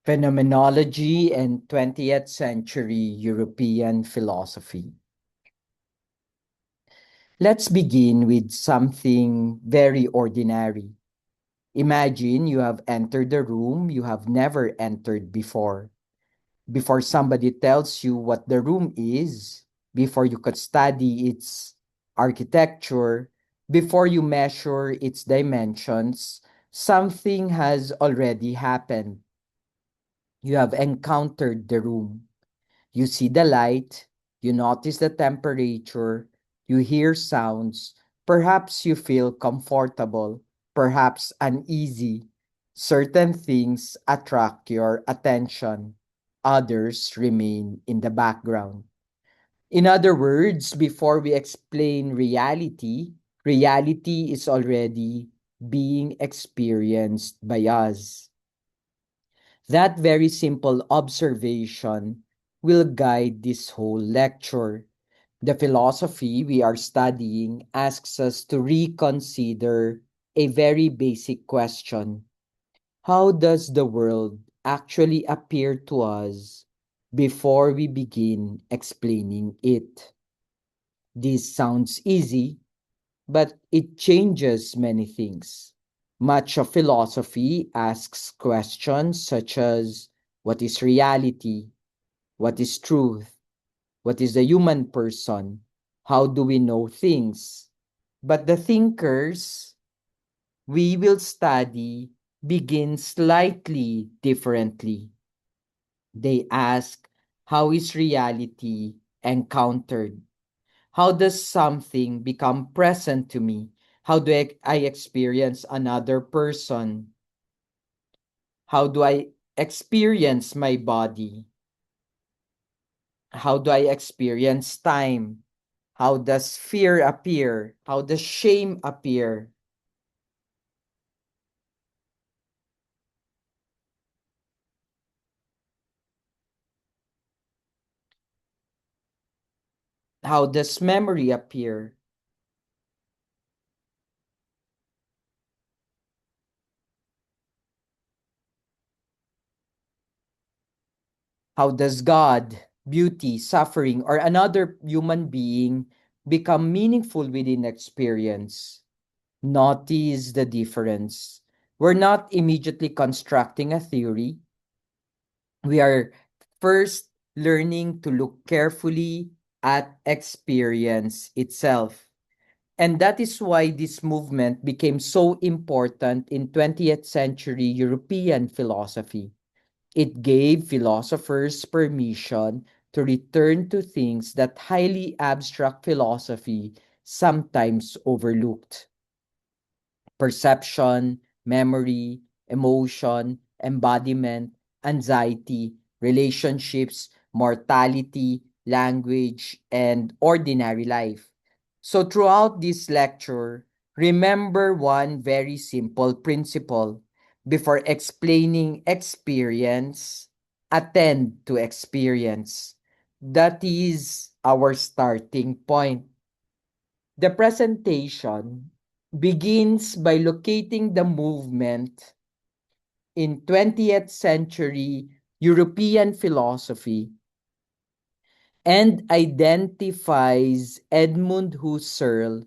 Phenomenology and 20th Century European Philosophy. Let's begin with something very ordinary. Imagine you have entered a room you have never entered before. Before somebody tells you what the room is, before you could study its architecture, before you measure its dimensions, something has already happened. You have encountered the room. You see the light, you notice the temperature, you hear sounds, perhaps you feel comfortable, perhaps uneasy. Certain things attract your attention, others remain in the background. In other words, before we explain reality, reality is already being experienced by us. That very simple observation will guide this whole lecture. The philosophy we are studying asks us to reconsider a very basic question. How does the world actually appear to us before we begin explaining it? This sounds easy, but it changes many things. Much of philosophy asks questions such as what is reality? What is truth? What is the human person? How do we know things? But the thinkers we will study begin slightly differently. They ask, how is reality encountered? How does something become present to me? How do I experience another person? How do I experience my body? How do I experience time? How does fear appear? How does shame appear? How does memory appear? How does God, beauty, suffering, or another human being become meaningful within experience? Notice the difference. We're not immediately constructing a theory. We are first learning to look carefully at experience itself. And that is why this movement became so important in 20th century European philosophy. It gave philosophers permission to return to things that highly abstract philosophy sometimes overlooked: perception, memory, emotion, embodiment, anxiety, relationships, mortality, language, and ordinary life. So, throughout this lecture, remember one very simple principle. Before explaining experience, attend to experience. That is our starting point. The presentation begins by locating the movement in 20th century European philosophy and identifies Edmund Husserl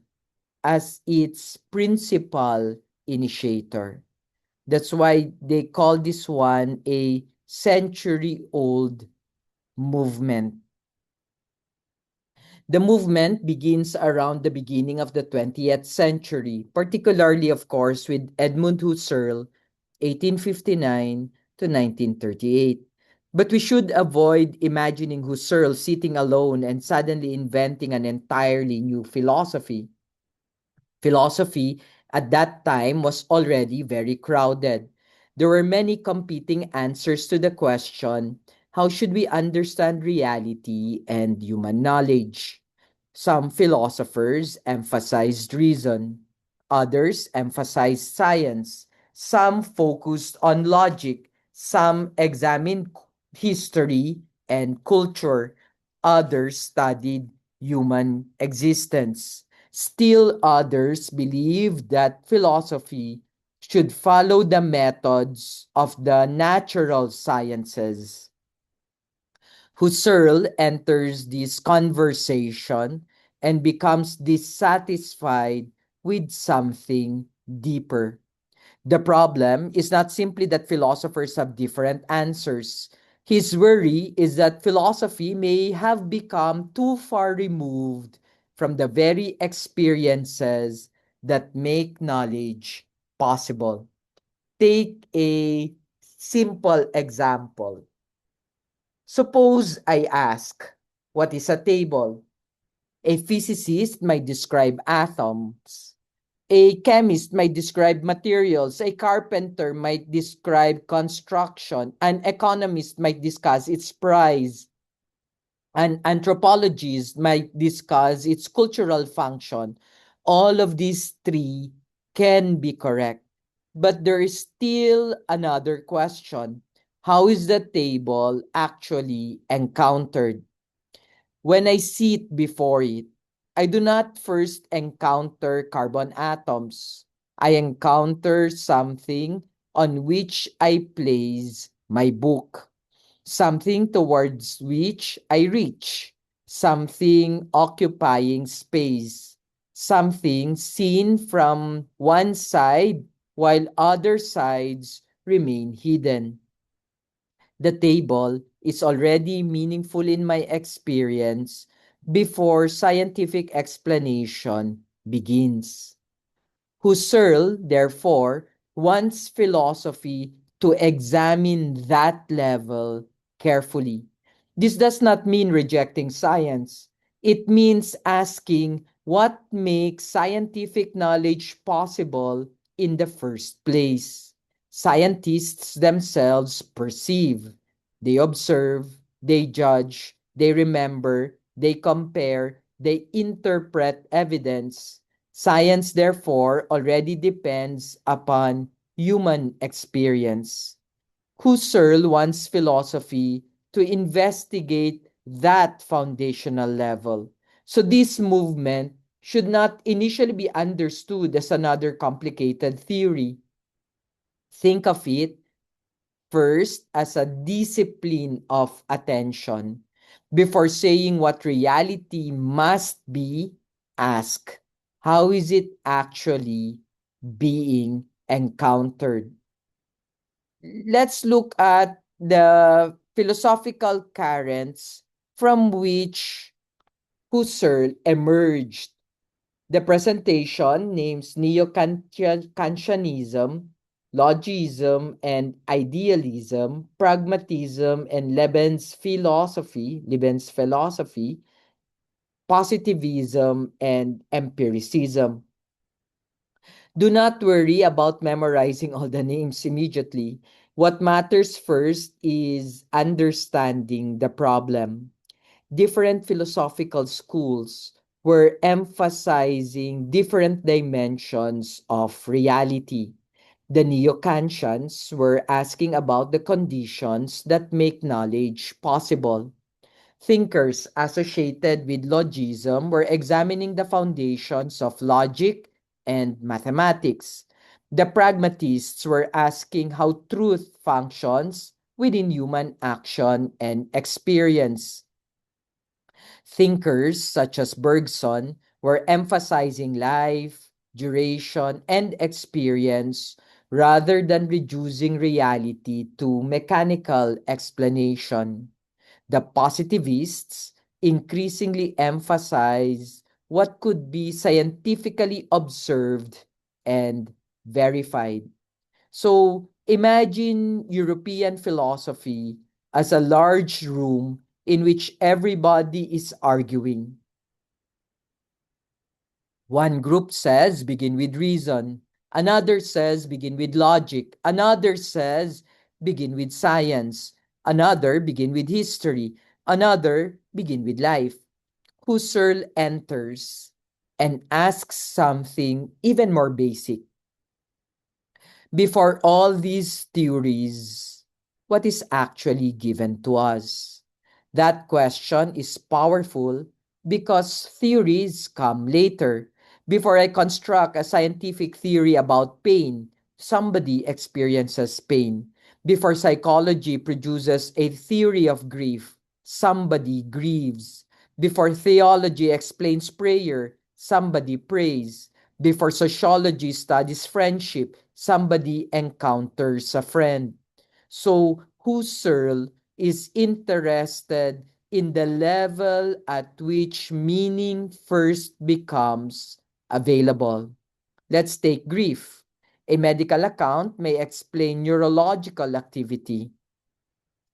as its principal initiator. That's why they call this one a century-old movement. The movement begins around the beginning of the 20th century, particularly, of course, with Edmund Husserl, 1859 to 1938. But we should avoid imagining Husserl sitting alone and suddenly inventing an entirely new philosophy. Philosophy at that time was already very crowded. There were many competing answers to the question, how should we understand reality and human knowledge? Some philosophers emphasized reason, others emphasized science, some focused on logic, some examined history and culture, others studied human existence. Still others believe that philosophy should follow the methods of the natural sciences. Husserl enters this conversation and becomes dissatisfied with something deeper. The problem is not simply that philosophers have different answers. His worry is that philosophy may have become too far removed from the very experiences that make knowledge possible. Take a simple example. Suppose I ask, what is a table? A physicist might describe atoms. A chemist might describe materials. A carpenter might describe construction. An economist might discuss its price. An anthropologist might discuss its cultural function. All of these three can be correct. But there is still another question. How is the table actually encountered? When I sit before it, I do not first encounter carbon atoms. I encounter something on which I place my book, something towards which I reach, something occupying space, something seen from one side while other sides remain hidden. The table is already meaningful in my experience before scientific explanation begins. Husserl, therefore, wants philosophy to examine that level carefully. This does not mean rejecting science. It means asking what makes scientific knowledge possible in the first place. Scientists themselves perceive, they observe, they judge, they remember, they compare, they interpret evidence. Science, therefore, already depends upon human experience. Husserl wants philosophy to investigate that foundational level. So this movement should not initially be understood as another complicated theory. Think of it first as a discipline of attention. Before saying what reality must be, ask, how is it actually being encountered? Let's look at the philosophical currents from which Husserl emerged. The presentation names Neo-Kantianism, logism and idealism, pragmatism and Lebensphilosophy, positivism and empiricism. Do not worry about memorizing all the names immediately. What matters first is understanding the problem. Different philosophical schools were emphasizing different dimensions of reality. The Neo-Kantians were asking about the conditions that make knowledge possible. Thinkers associated with logism were examining the foundations of logic and mathematics. The pragmatists were asking how truth functions within human action and experience. Thinkers such as Bergson were emphasizing life, duration, and experience rather than reducing reality to mechanical explanation. The positivists increasingly emphasize what could be scientifically observed and verified. So imagine European philosophy as a large room in which everybody is arguing. One group says begin with reason, another says begin with logic, another says begin with science, another begin with history, another begin with life. Husserl enters and asks something even more basic. Before all these theories, what is actually given to us? That question is powerful because theories come later. Before I construct a scientific theory about pain, somebody experiences pain. Before psychology produces a theory of grief, somebody grieves. Before theology explains prayer, somebody prays. Before sociology studies friendship, somebody encounters a friend. So Husserl is interested in the level at which meaning first becomes available. Let's take grief. A medical account may explain neurological activity.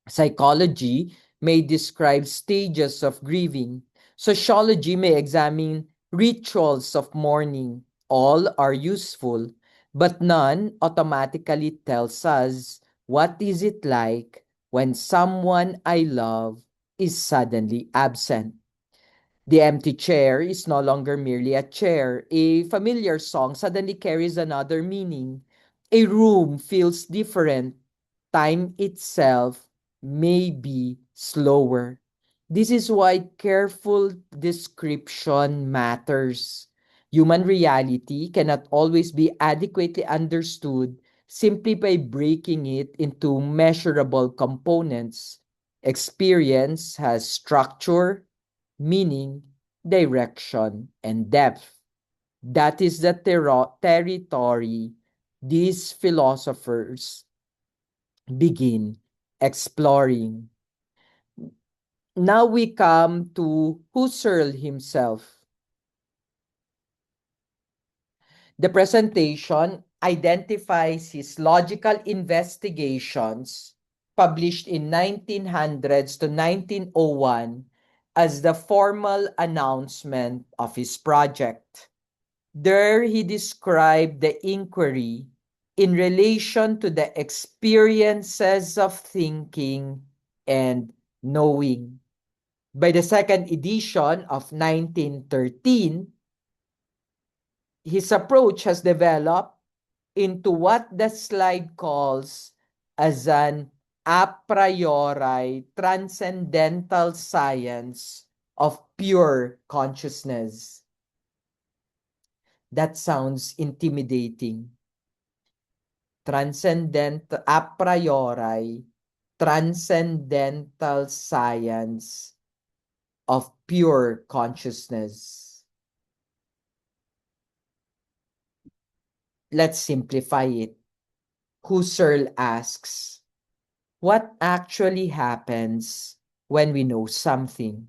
Psychology may describe stages of grieving. Sociology may examine rituals of mourning. All are useful, but none automatically tells us what is it like when someone I love is suddenly absent. The empty chair is no longer merely a chair. A familiar song suddenly carries another meaning. A room feels different. Time itself may be slower. This is why careful description matters. Human reality cannot always be adequately understood simply by breaking it into measurable components. Experience has structure, meaning, direction, and depth. That is the territory these philosophers begin exploring. Now we come to Husserl himself. The presentation identifies his logical investigations published in 1900s to 1901 as the formal announcement of his project. There he described the inquiry in relation to the experiences of thinking and knowing. By the second edition of 1913, his approach has developed into what the slide calls as an a priori transcendental science of pure consciousness. That sounds intimidating. A priori transcendental science of pure consciousness. Let's simplify it. Husserl asks, what actually happens when we know something?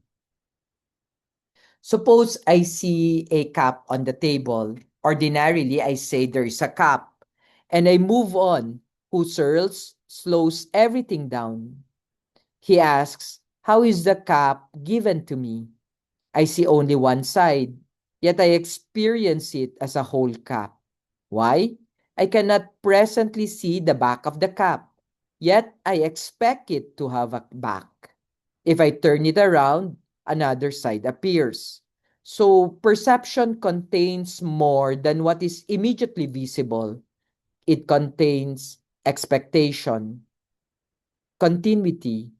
Suppose I see a cup on the table. Ordinarily, I say there is a cup, and I move on. Husserl slows everything down. He asks, how is the cup given to me? I see only one side, yet I experience it as a whole cup. Why? I cannot presently see the back of the cup, yet I expect it to have a back. If I turn it around, another side appears. So perception contains more than what is immediately visible. It contains expectation, continuity,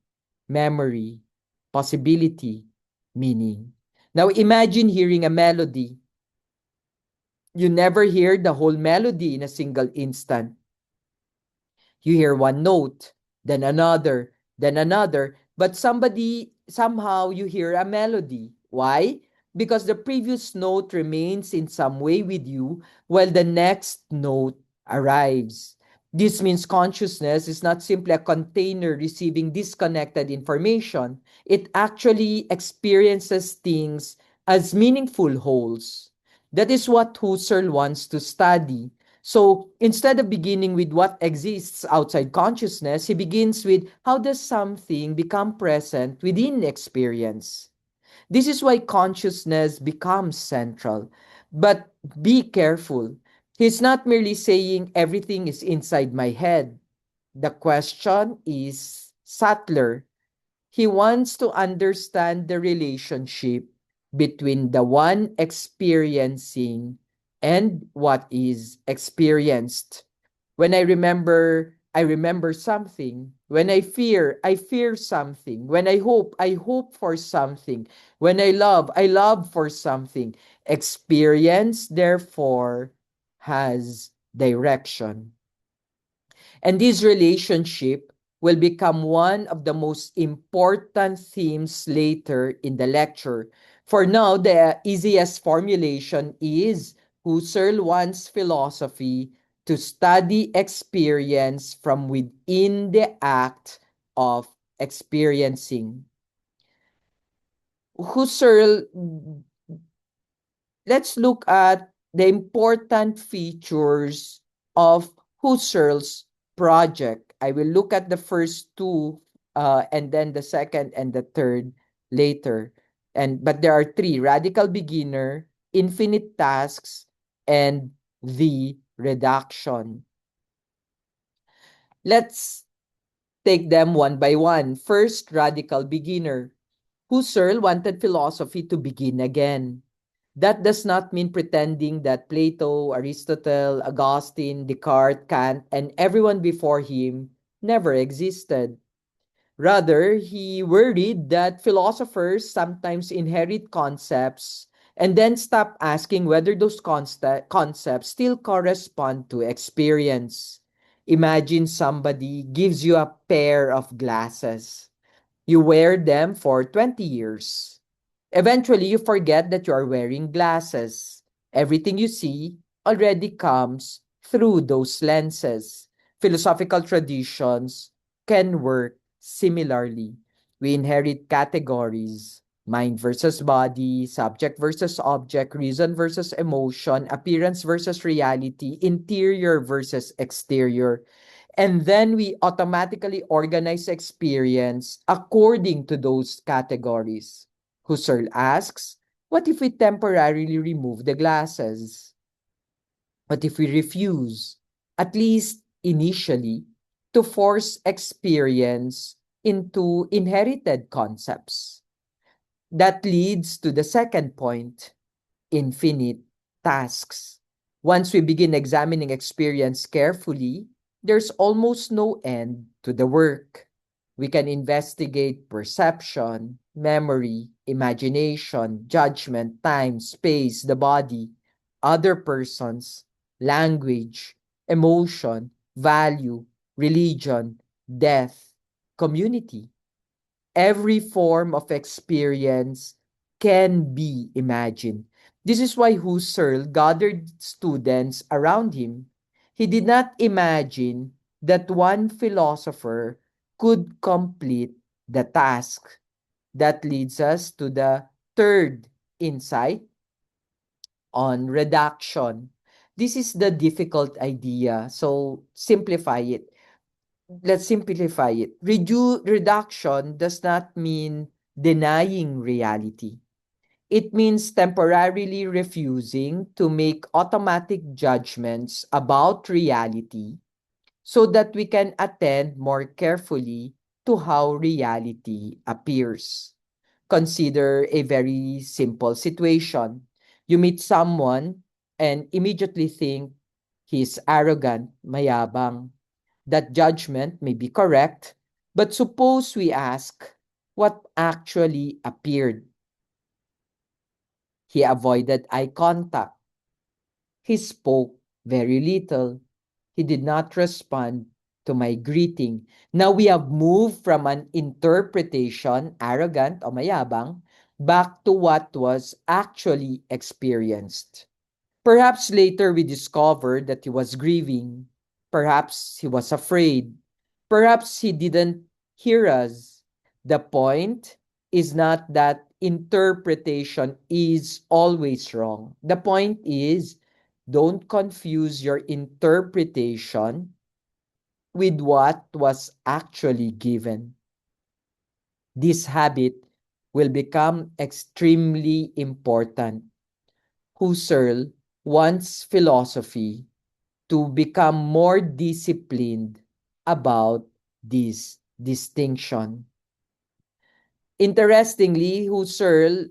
memory, possibility, meaning. Now imagine hearing a melody. You never hear the whole melody in a single instant. You hear one note, then another, but somehow you hear a melody. Why? Because the previous note remains in some way with you while the next note arrives. This means consciousness is not simply a container receiving disconnected information. It actually experiences things as meaningful wholes. That is what Husserl wants to study. So instead of beginning with what exists outside consciousness, he begins with how does something become present within experience? This is why consciousness becomes central. But be careful. He's not merely saying everything is inside my head. The question is subtler. He wants to understand the relationship between the one experiencing and what is experienced. When I remember something. When I fear something. When I hope for something. When I love for something. Experience, therefore, has direction. And this relationship will become one of the most important themes later in the lecture. For now, the easiest formulation is Husserl wants philosophy to study experience from within the act of experiencing. Husserl, let's look at the important features of Husserl's project. I will look at the first two and then the second and the third later. But there are three: radical beginner, infinite tasks, and the reduction. Let's take them one by one. First, radical beginner. Husserl wanted philosophy to begin again. That does not mean pretending that Plato, Aristotle, Augustine, Descartes, Kant, and everyone before him never existed. Rather, he worried that philosophers sometimes inherit concepts and then stop asking whether those concepts still correspond to experience. Imagine somebody gives you a pair of glasses. You wear them for 20 years. Eventually, you forget that you are wearing glasses. Everything you see already comes through those lenses. Philosophical traditions can work similarly. We inherit categories: mind versus body, subject versus object, reason versus emotion, appearance versus reality, interior versus exterior. And then we automatically organize experience according to those categories. Husserl asks, what if we temporarily remove the glasses? What if we refuse, at least initially, to force experience into inherited concepts? That leads to the second point: infinite tasks. Once we begin examining experience carefully, there's almost no end to the work. We can investigate perception, memory, imagination, judgment, time, space, the body, other persons, language, emotion, value, religion, death, community. Every form of experience can be imagined. This is why Husserl gathered students around him. He did not imagine that one philosopher could complete the task. That leads us to the third insight on reduction. This is the difficult idea, so simplify it. Let's simplify it. Reduction does not mean denying reality. It means temporarily refusing to make automatic judgments about reality so that we can attend more carefully to how reality appears. Consider a very simple situation. You meet someone and immediately think he's arrogant, mayabang. That judgment may be correct, but suppose we ask what actually appeared. He avoided eye contact. He spoke very little. He did not respond to my greeting. Now we have moved from an interpretation, arrogant o mayabang, back to what was actually experienced. Perhaps later we discovered that he was grieving. Perhaps he was afraid. Perhaps he didn't hear us. The point is not that interpretation is always wrong. The point is, don't confuse your interpretation with what was actually given. This habit will become extremely important. Husserl wants philosophy to become more disciplined about this distinction. Interestingly, Husserl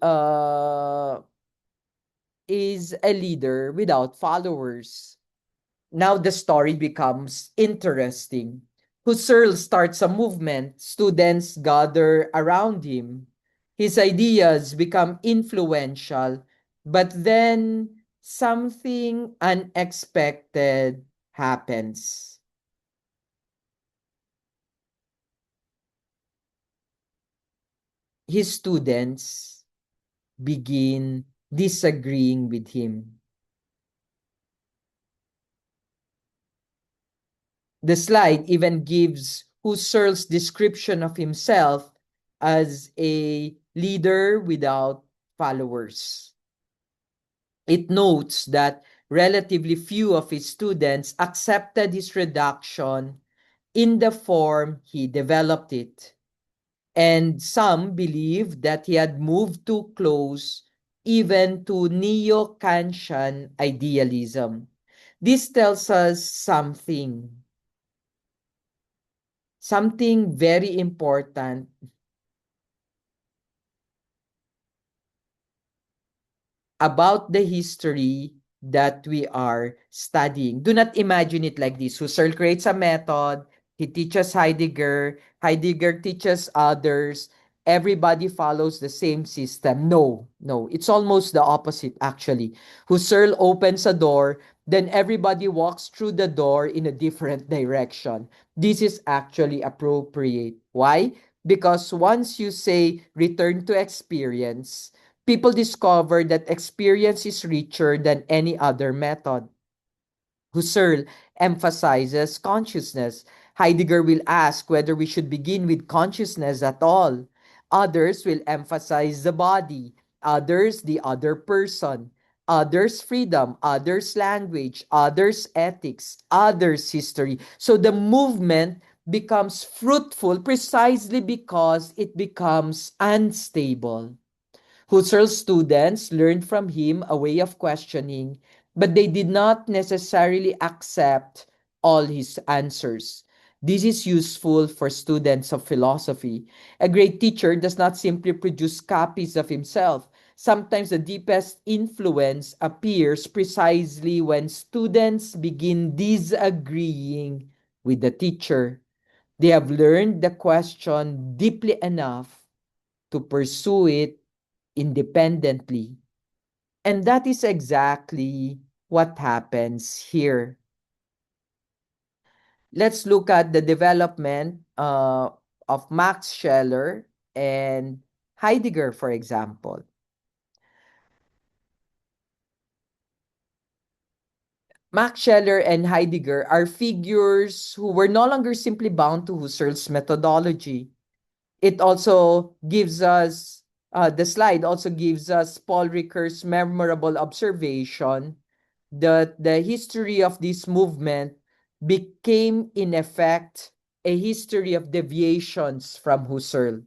is a leader without followers. Now the story becomes interesting. Husserl starts a movement, students gather around him. His ideas become influential, but then something unexpected happens. his students begin disagreeing with him. The slide even gives Husserl's description of himself as a leader without followers. It notes that relatively few of his students accepted his reduction in the form he developed it, and some believed that he had moved too close even to neo-Kantian idealism. This tells us something very important about the history that we are studying. Do not imagine it like this. Husserl creates a method, he teaches Heidegger, Heidegger teaches others, everybody follows the same system. No, no, it's almost the opposite actually. Husserl opens a door, then everybody walks through the door in a different direction. This is actually appropriate. Why? Because once you say return to experience, people discover that experience is richer than any other method. Husserl emphasizes consciousness. Heidegger will ask whether we should begin with consciousness at all. Others will emphasize the body, others the other person, others freedom, others language, others ethics, others history. So the movement becomes fruitful precisely because it becomes unstable. Husserl's students learned from him a way of questioning, but they did not necessarily accept all his answers. This is useful for students of philosophy. A great teacher does not simply produce copies of himself. Sometimes the deepest influence appears precisely when students begin disagreeing with the teacher. They have learned the question deeply enough to pursue it independently. And that is exactly what happens here. Let's look at the development of Max Scheler and Heidegger, for example. Max Scheler and Heidegger are figures who were no longer simply bound to Husserl's methodology. It also gives us, the slide also gives us Paul Ricoeur's memorable observation that the history of this movement became, in effect, a history of deviations from Husserl.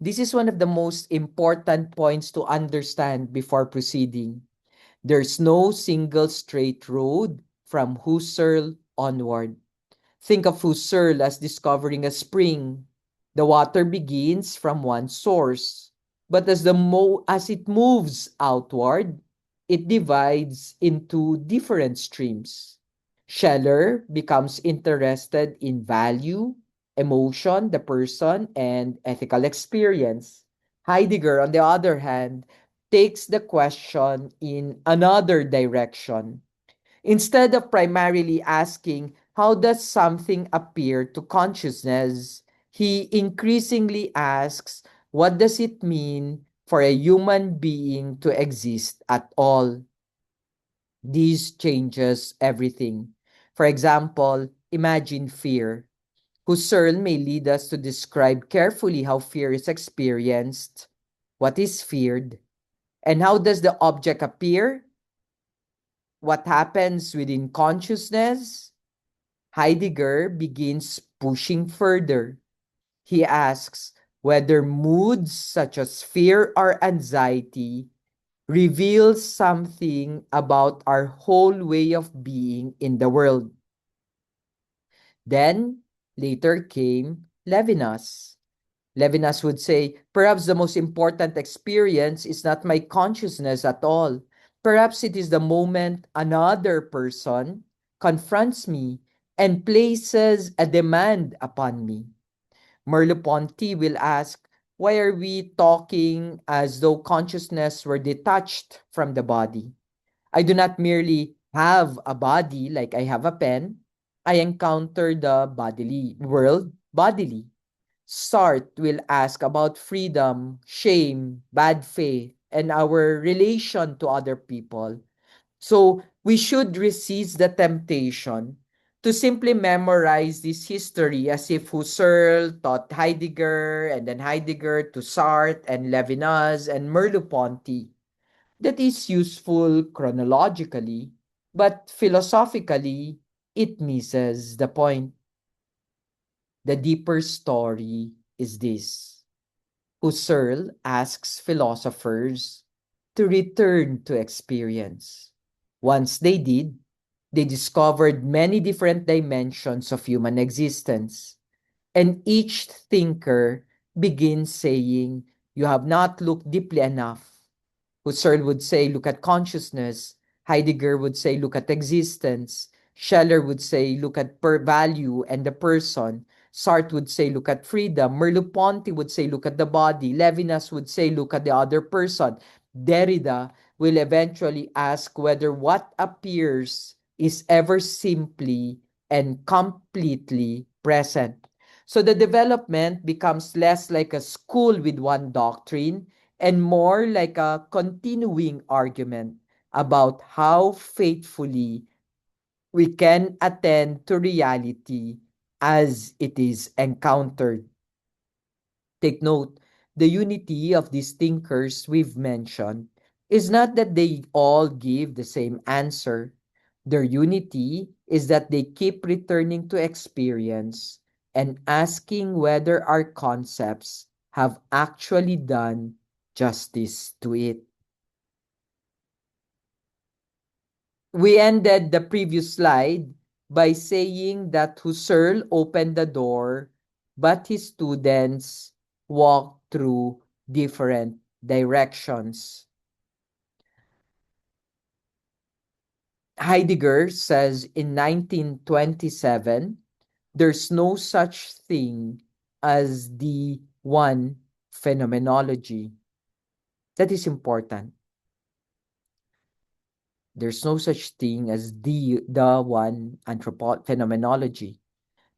This is one of the most important points to understand before proceeding. There's no single straight road from Husserl onward. Think of Husserl as discovering a spring. The water begins from one source, but as it moves outward, it divides into different streams. Scheller becomes interested in value, emotion, the person, and ethical experience. Heidegger, on the other hand, takes the question in another direction. Instead of primarily asking, how does something appear to consciousness, he increasingly asks, what does it mean for a human being to exist at all? This changes everything. For example, imagine fear. Husserl may lead us to describe carefully how fear is experienced, what is feared, and how does the object appear, what happens within consciousness. Heidegger begins pushing further. He asks whether moods such as fear or anxiety reveal something about our whole way of being in the world. Then, later came Levinas. Levinas would say, perhaps the most important experience is not my consciousness at all. Perhaps it is the moment another person confronts me and places a demand upon me. Merleau-Ponty will ask, why are we talking as though consciousness were detached from the body? I do not merely have a body like I have a pen. I encounter the bodily world bodily. Sartre will ask about freedom, shame, bad faith, and our relation to other people. So we should resist the temptation to simply memorize this history as if Husserl taught Heidegger and then Heidegger to Sartre and Levinas and Merleau-Ponty. That is useful chronologically, but philosophically, it misses the point. The deeper story is this. Husserl asks philosophers to return to experience. Once they did, they discovered many different dimensions of human existence. And each thinker begins saying, "You have not looked deeply enough." Husserl would say, "Look at consciousness." Heidegger would say, "Look at existence." Scheller would say, "Look at value and the person." Sartre would say, "Look at freedom." Merleau-Ponty would say, "Look at the body." Levinas would say, "Look at the other person." Derrida will eventually ask whether what appears is ever simply and completely present. So the development becomes less like a school with one doctrine and more like a continuing argument about how faithfully we can attend to reality as it is encountered. Take note, the unity of these thinkers we've mentioned is not that they all give the same answer. Their unity is that they keep returning to experience and asking whether our concepts have actually done justice to it. We ended the previous slide by saying that Husserl opened the door, but his students walked through different directions. Heidegger says in 1927, there's no such thing as the one phenomenology. That is important. There's no such thing as the one phenomenology.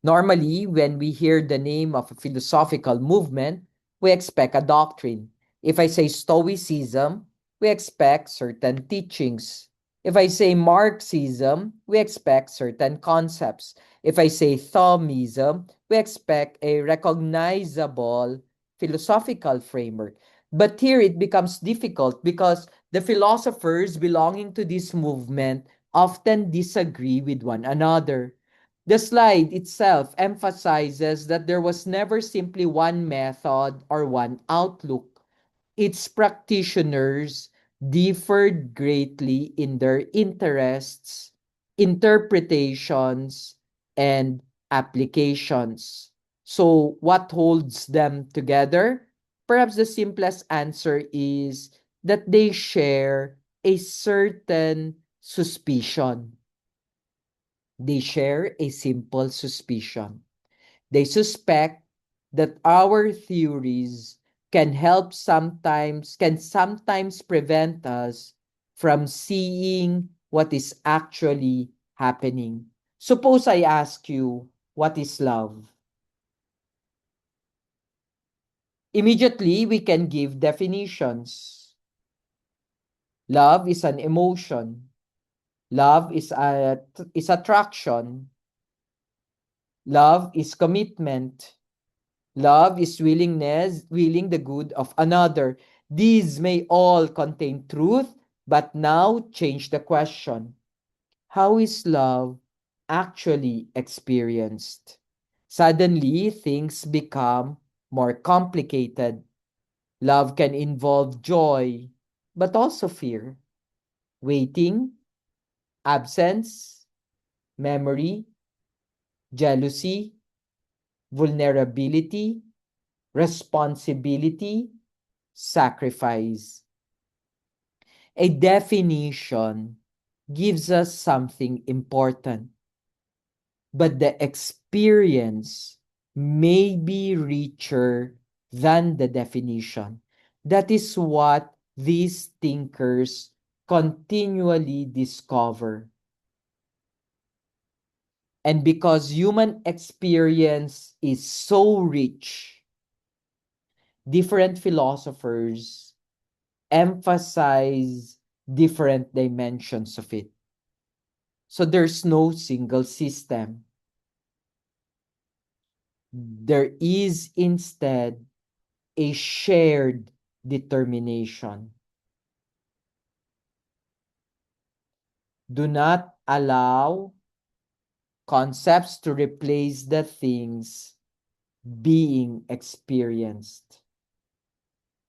Normally, when we hear the name of a philosophical movement, we expect a doctrine. If I say Stoicism, we expect certain teachings. If I say Marxism, we expect certain concepts. If I say Thomism, we expect a recognizable philosophical framework. But here it becomes difficult because the philosophers belonging to this movement often disagree with one another. The slide itself emphasizes that there was never simply one method or one outlook. Its practitioners differed greatly in their interests, interpretations, and applications. So, what holds them together? Perhaps the simplest answer is that they share a certain suspicion. They share a simple suspicion. They suspect that our theories can sometimes prevent us from seeing what is actually happening. Suppose I ask you, what is love? Immediately, we can give definitions. Love is an emotion. Love is attraction. Love is commitment. Love is willing the good of another. These may all contain truth, but now change the question. How is love actually experienced? Suddenly, things become more complicated. Love can involve joy, but also fear, waiting, absence, memory, jealousy, vulnerability, responsibility, sacrifice. A definition gives us something important, but the experience may be richer than the definition. That is what these thinkers continually discover. And because human experience is so rich, Different philosophers emphasize different dimensions of it. So there's no single system. There is instead a shared determination. Do not allow concepts to replace the things being experienced.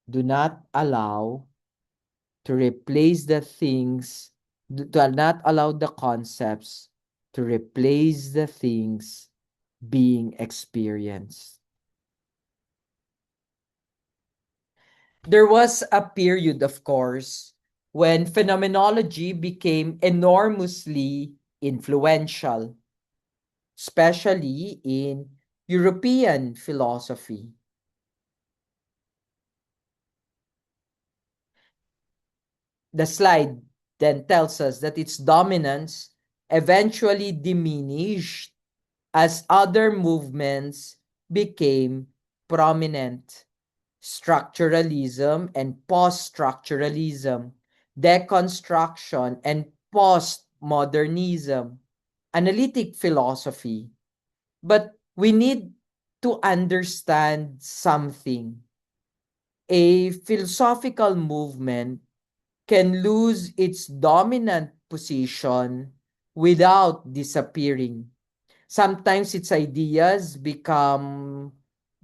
Do not allow to replace the things, do not allow the concepts to replace the things being experienced. There was a period, of course, when phenomenology became enormously influential, especially in European philosophy. The slide then tells us that its dominance eventually diminished as other movements became prominent. Structuralism and post-structuralism, deconstruction and postmodernism, analytic philosophy. But we need to understand something. A philosophical movement can lose its dominant position without disappearing. Sometimes its ideas become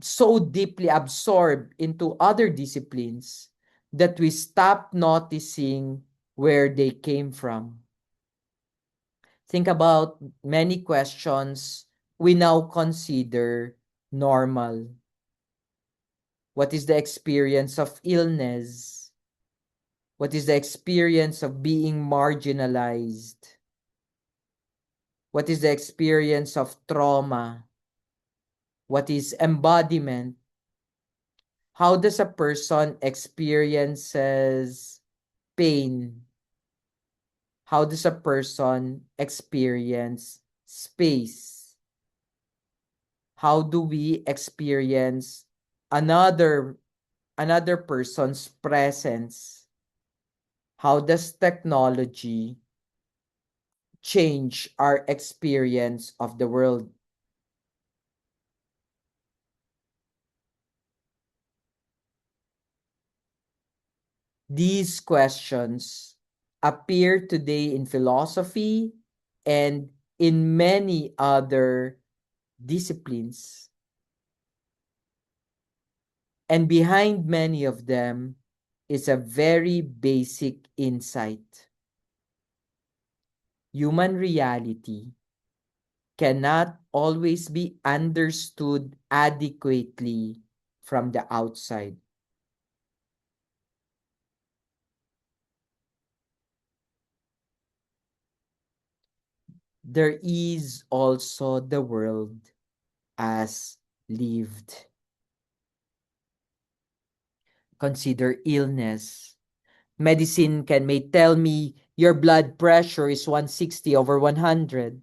so deeply absorbed into other disciplines that we stop noticing where they came from. Think about many questions we now consider normal. What is the experience of illness? What is the experience of being marginalized? What is the experience of trauma? What is embodiment? How does a person experiences pain? How does a person experience space? How do we experience another another person's presence? How does technology change our experience of the world? These questions appear today in philosophy and in many other disciplines. And behind many of them is a very basic insight. Human reality cannot always be understood adequately from the outside. There is also the world as lived. Consider illness. Medicine may tell me your blood pressure is 160 over 100.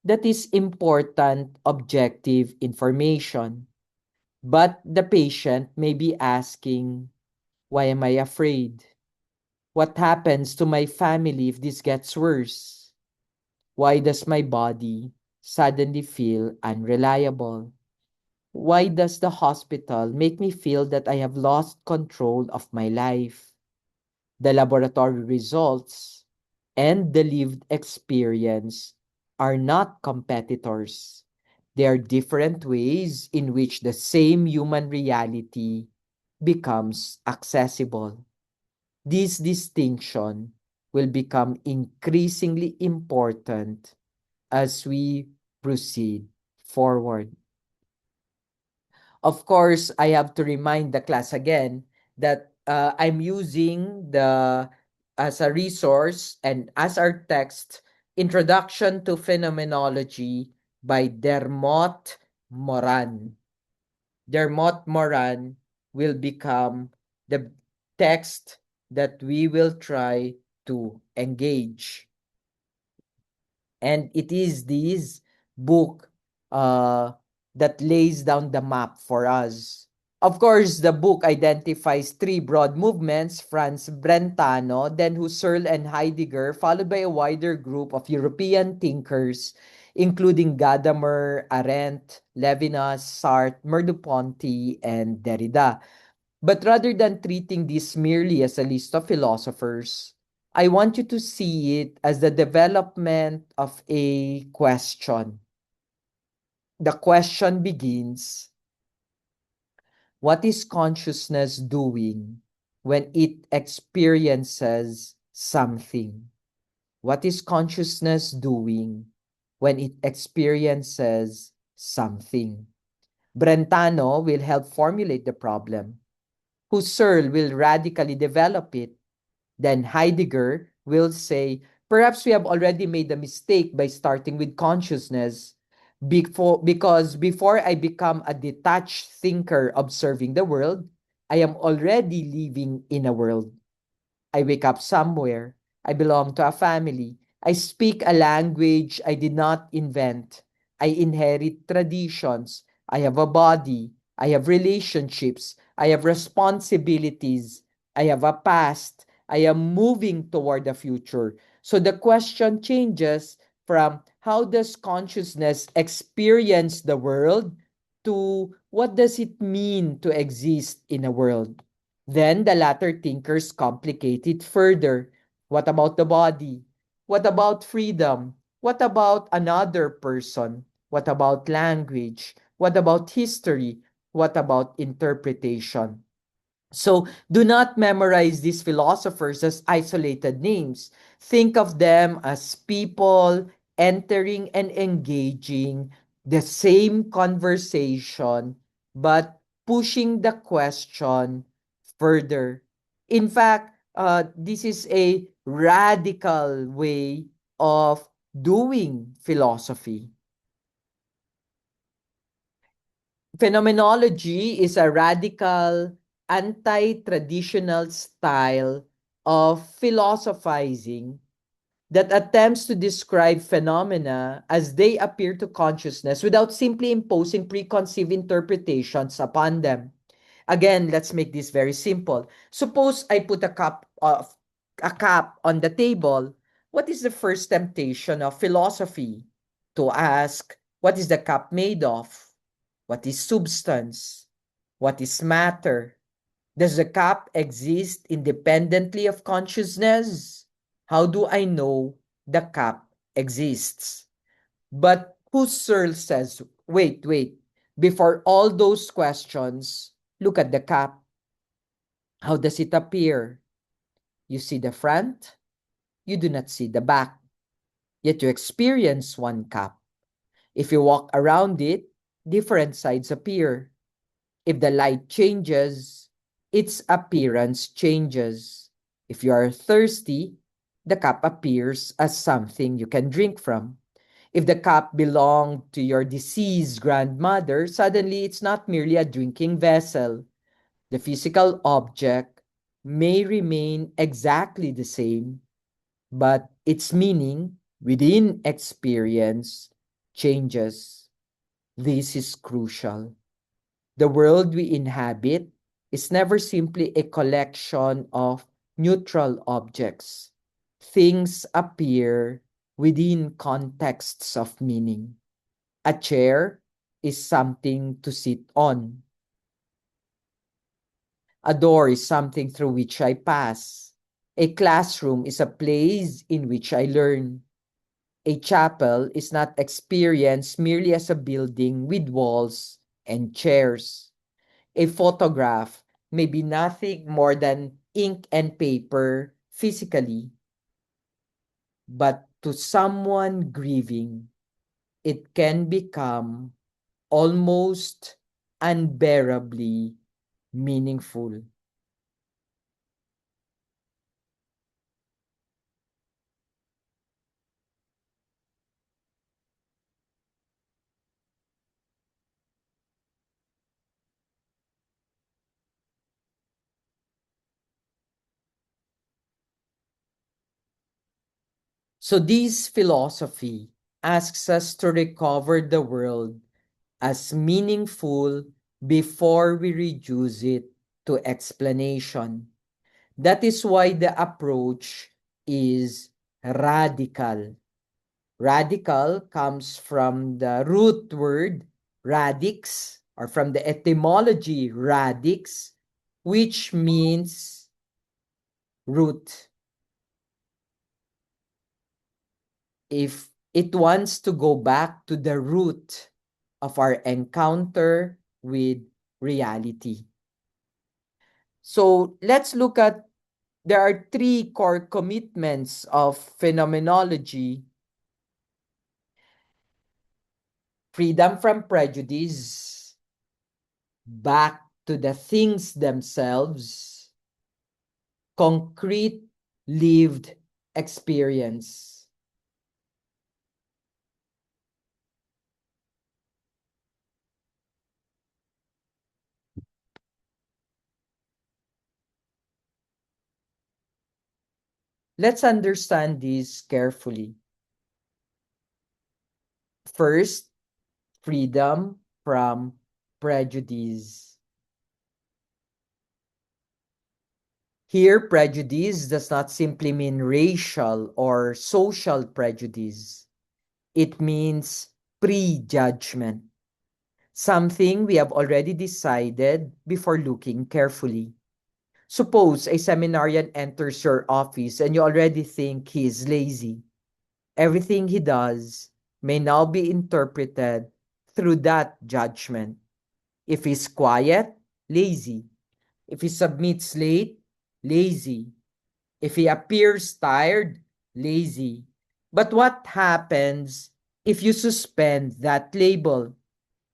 That is important objective information. But the patient may be asking, why am I afraid? What happens to my family if this gets worse? Why does my body suddenly feel unreliable? Why does the hospital make me feel that I have lost control of my life? The laboratory results and the lived experience are not competitors. They are different ways in which the same human reality becomes accessible. This distinction will become increasingly important as we proceed forward. Of course, I have to remind the class again that I'm using the as a resource and as our text Introduction to Phenomenology by Dermot Moran. Dermot Moran will become the text that we will try to engage. And it is this book that lays down the map for us Of course, the book identifies three broad movements: Franz Brentano, then Husserl and Heidegger, followed by a wider group of European thinkers, including Gadamer, Arendt, Levinas, Sartre, Merleau-Ponty, and Derrida. But rather than treating this merely as a list of philosophers, I want you to see it as the development of a question. The question begins: what is consciousness doing when it experiences something? What is consciousness doing when it experiences something? Brentano will help formulate the problem. Husserl will radically develop it. Then Heidegger will say, perhaps we have already made a mistake by starting with consciousness because before I become a detached thinker observing the world, I am already living in a world. I wake up somewhere. I belong to a family. I speak a language I did not invent. I inherit traditions. I have a body. I have relationships. I have responsibilities. I have a past. I am moving toward the future. So the question changes from how does consciousness experience the world to what does it mean to exist in a world? Then the latter thinkers complicate it further. What about the body? What about freedom? What about another person? What about language? What about history? What about interpretation? So do not memorize these philosophers as isolated names. Think of them as people entering and engaging the same conversation, but pushing the question further. In fact, this is a radical way of doing philosophy. Phenomenology is a radical, anti-traditional style of philosophizing that attempts to describe phenomena as they appear to consciousness without simply imposing preconceived interpretations upon them. Again, let's make this very simple. Suppose I put a cap on the table. What is the first temptation of philosophy? To ask, what is the cup made of? What is substance? What is matter? Does the cup exist independently of consciousness? How do I know the cup exists? But Husserl says, wait. Before all those questions, look at the cup. How does it appear? You see the front, you do not see the back. Yet you experience one cup. If you walk around it, different sides appear. If the light changes, its appearance changes. If you are thirsty, the cup appears as something you can drink from. If the cup belonged to your deceased grandmother, suddenly it's not merely a drinking vessel. The physical object may remain exactly the same, but its meaning within experience changes. This is crucial. The world we inhabit is never simply a collection of neutral objects. Things appear within contexts of meaning. A chair is something to sit on. A door is something through which I pass. A classroom is a place in which I learn. A chapel is not experienced merely as a building with walls and chairs. A photograph may be nothing more than ink and paper physically, but to someone grieving, it can become almost unbearably meaningful. So this philosophy asks us to recover the world as meaningful before we reduce it to explanation. That is why the approach is radical. Radical comes from the root word radix, or from the etymology radix, which means root. If it wants to go back to the root of our encounter with reality. So let's look at, there are three core commitments of phenomenology: freedom from prejudice, back to the things themselves, concrete lived experience. Let's understand this carefully. First, freedom from prejudice. Here, prejudice does not simply mean racial or social prejudice. It means prejudgment, something we have already decided before looking carefully. Suppose a seminarian enters your office and you already think he is lazy. Everything he does may now be interpreted through that judgment. If he's quiet, lazy. If he submits late, lazy. If he appears tired, lazy. But what happens if you suspend that label?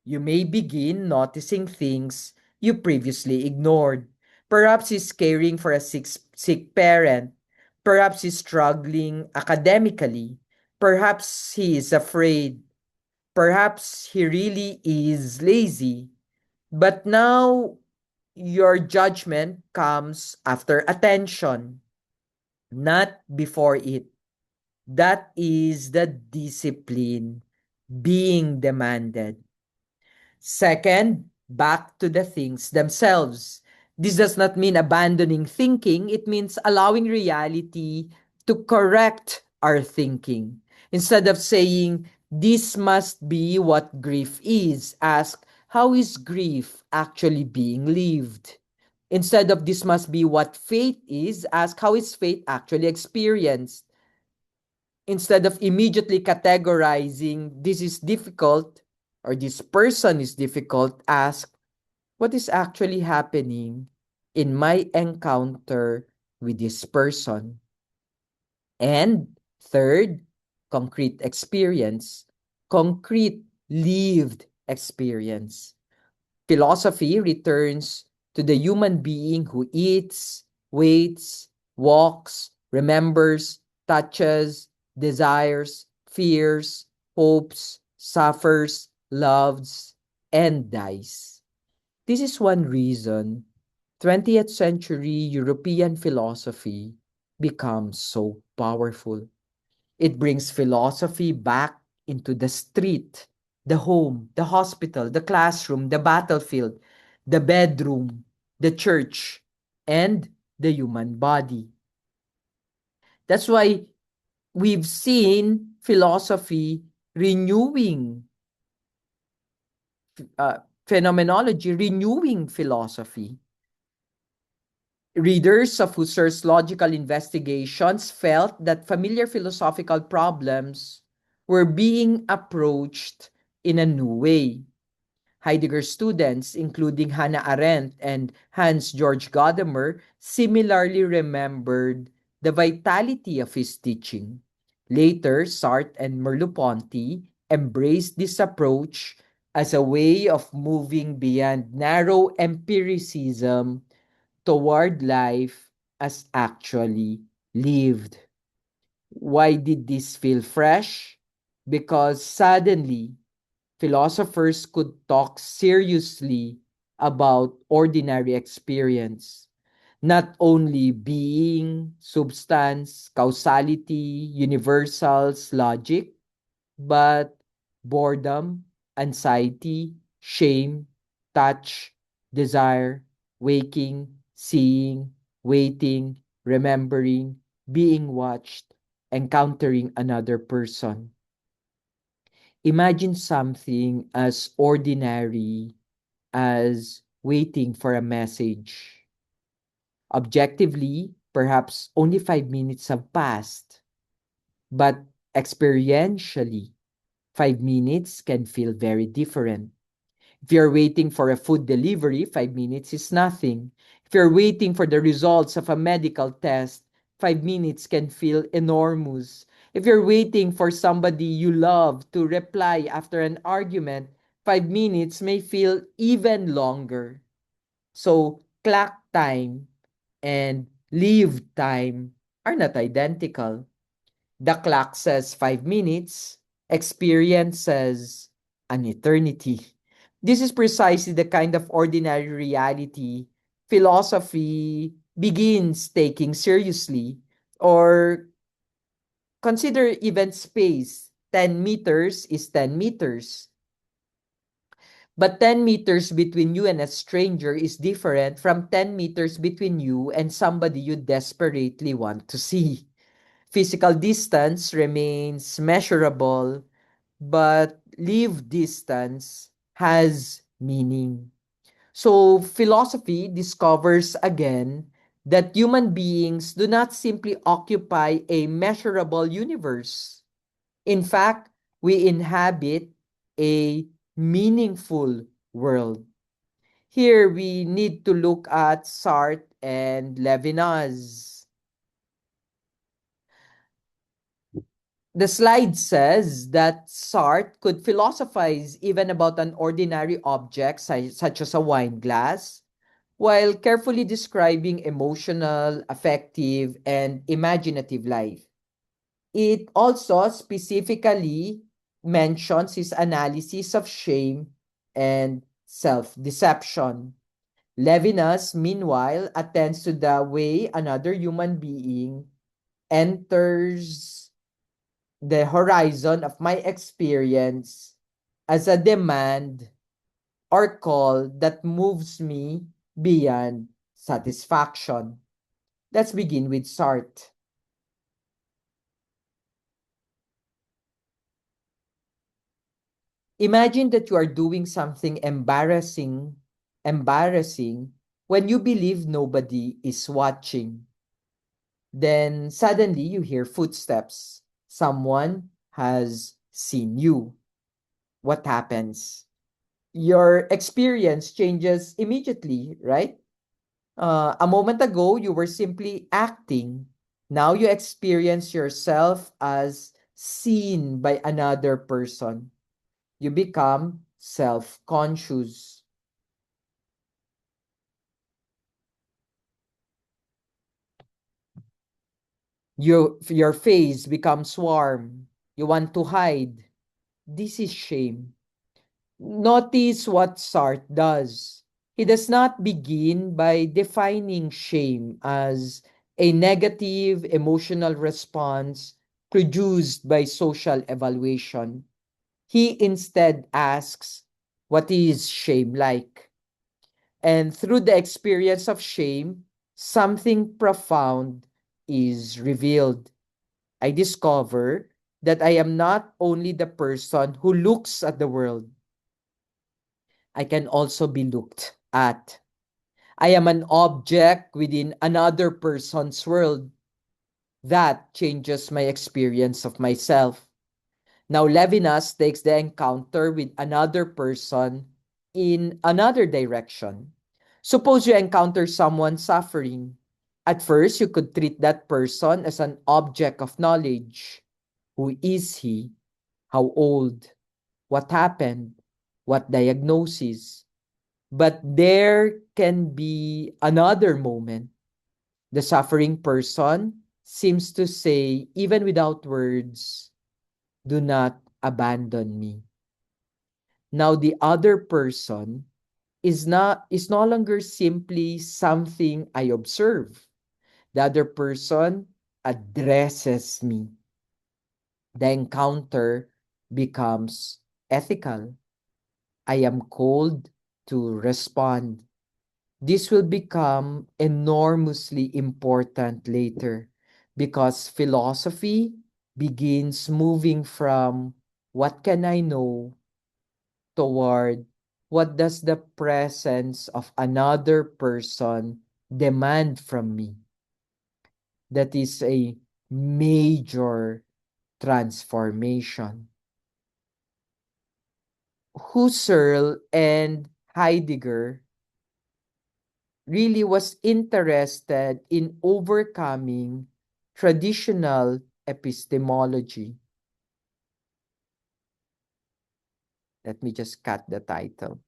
You may begin noticing things you previously ignored. Perhaps he's caring for a sick parent. Perhaps he's struggling academically. Perhaps he is afraid. Perhaps he really is lazy. But now your judgment comes after attention, not before it. That is the discipline being demanded. Second, back to the things themselves. This does not mean abandoning thinking, it means allowing reality to correct our thinking. Instead of saying, this must be what grief is, ask, how is grief actually being lived? Instead of this must be what faith is, ask, how is faith actually experienced? Instead of immediately categorizing, this is difficult or this person is difficult, ask, what is actually happening in my encounter with this person? And third, concrete experience, concrete lived experience. Philosophy returns to the human being who eats, waits, walks, remembers, touches, desires, fears, hopes, suffers, loves, and dies. This is one reason 20th century European philosophy becomes so powerful. It brings philosophy back into the street, the home, the hospital, the classroom, the battlefield, the bedroom, the church, and the human body. That's why we've seen philosophy renewing phenomenology, renewing philosophy. Readers of Husserl's logical investigations felt that familiar philosophical problems were being approached in a new way. Heidegger students, including Hannah Arendt and Hans Georg Gadamer, similarly remembered the vitality of his teaching. Later, Sartre and Merleau-Ponty embraced this approach as a way of moving beyond narrow empiricism toward life as actually lived. Why did this feel fresh? Because suddenly, philosophers could talk seriously about ordinary experience, not only being, substance, causality, universals, logic, but boredom, anxiety, shame, touch, desire, waking, seeing, waiting, remembering, being watched, encountering another person. Imagine something as ordinary as waiting for a message. Objectively, perhaps only 5 minutes have passed, but experientially, 5 minutes can feel very different. If you're waiting for a food delivery, 5 minutes is nothing. If you're waiting for the results of a medical test, 5 minutes can feel enormous. If you're waiting for somebody you love to reply after an argument, 5 minutes may feel even longer. So, clock time and leave time are not identical. The clock says 5 minutes, experience says an eternity. This is precisely the kind of ordinary reality philosophy begins taking seriously. Or consider even space. 10 meters is 10 meters. But 10 meters between you and a stranger is different from 10 meters between you and somebody you desperately want to see. Physical distance remains measurable, but live distance has meaning. So, philosophy discovers again that human beings do not simply occupy a measurable universe. In fact, we inhabit a meaningful world. Here we need to look at Sartre and Levinas. The slide says that Sartre could philosophize even about an ordinary object such as a wine glass, while carefully describing emotional, affective, and imaginative life. It also specifically mentions his analysis of shame and self-deception. Levinas, meanwhile, attends to the way another human being enters the horizon of my experience as a demand or call that moves me beyond satisfaction. Let's begin with Sartre. Imagine that you are doing something embarrassing when you believe nobody is watching. Then suddenly you hear footsteps. Someone has seen you. What happens? Your experience changes immediately, right? A moment ago, you were simply acting. Now you experience yourself as seen by another person. You become self conscious. Your face becomes warm. You want to hide. This is shame. Notice what Sartre does. He does not begin by defining shame as a negative emotional response produced by social evaluation. He instead asks, what is shame like? And through the experience of shame, something profound is revealed. I discover that I am not only the person who looks at the world, I can also be looked at. I am an object within another person's world. That changes my experience of myself. Now, Levinas takes the encounter with another person in another direction. Suppose you encounter someone suffering. At first, you could treat that person as an object of knowledge. Who is he? How old? What happened? What diagnosis? But there can be another moment. The suffering person seems to say, even without words, do not abandon me. Now the other person is no longer simply something I observe. The other person addresses me. The encounter becomes ethical. I am called to respond. This will become enormously important later because philosophy begins moving from what can I know toward what does the presence of another person demand from me. That is a major transformation. Husserl and Heidegger really was interested in overcoming traditional epistemology. Let me just cut the title.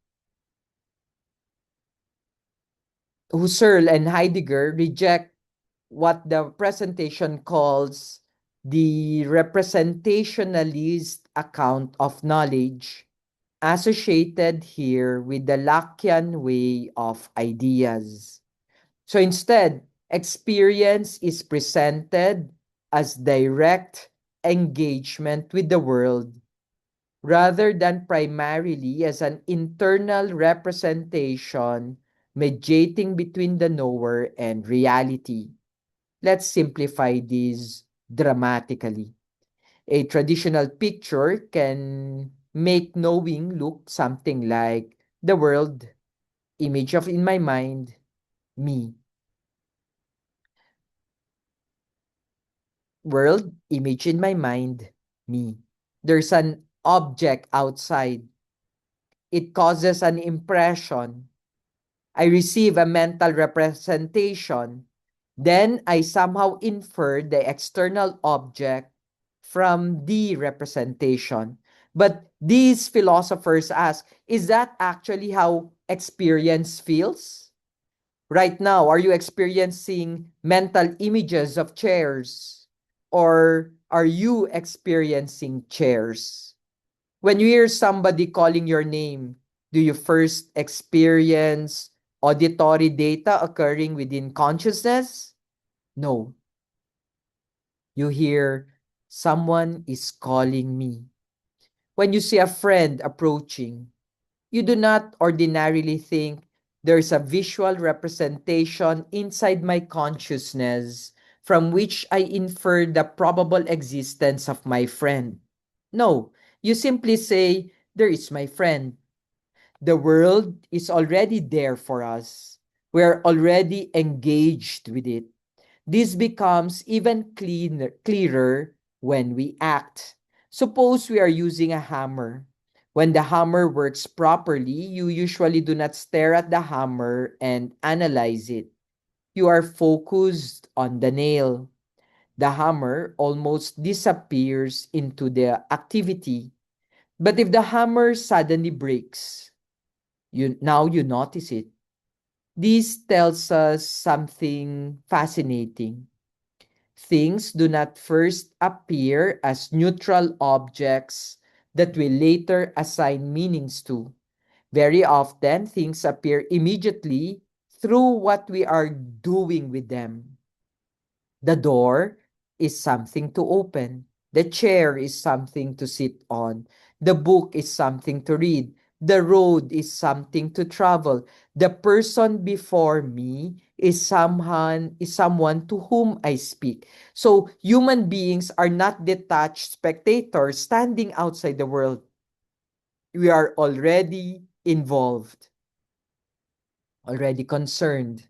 Husserl and Heidegger reject what the presentation calls the representationalist account of knowledge, associated here with the Lacan way of ideas. So instead, experience is presented as direct engagement with the world rather than primarily as an internal representation mediating between the knower and reality. Let's simplify this dramatically. A traditional picture can make knowing look something like the world, image of in my mind, me. World, image in my mind, me. There's an object outside. It causes an impression. I receive a mental representation. Then I somehow infer the external object from the representation. But these philosophers ask, is that actually how experience feels? Right now, are you experiencing mental images of chairs? Or are you experiencing chairs? When you hear somebody calling your name, do you first experience auditory data occurring within consciousness? No. You hear, someone is calling me. When you see a friend approaching, you do not ordinarily think there's a visual representation inside my consciousness from which I infer the probable existence of my friend. No, you simply say, there is my friend. The world is already there for us. We're already engaged with it. This becomes even clearer when we act. Suppose we are using a hammer. When the hammer works properly, you usually do not stare at the hammer and analyze it. You are focused on the nail. The hammer almost disappears into the activity. But if the hammer suddenly breaks, you notice it. This tells us something fascinating. Things do not first appear as neutral objects that we later assign meanings to. Very often, things appear immediately through what we are doing with them. The door is something to open. The chair is something to sit on. The book is something to read. The road is something to travel. The person before me is someone to whom I speak. So human beings are not detached spectators standing outside the world. We are already involved, already concerned,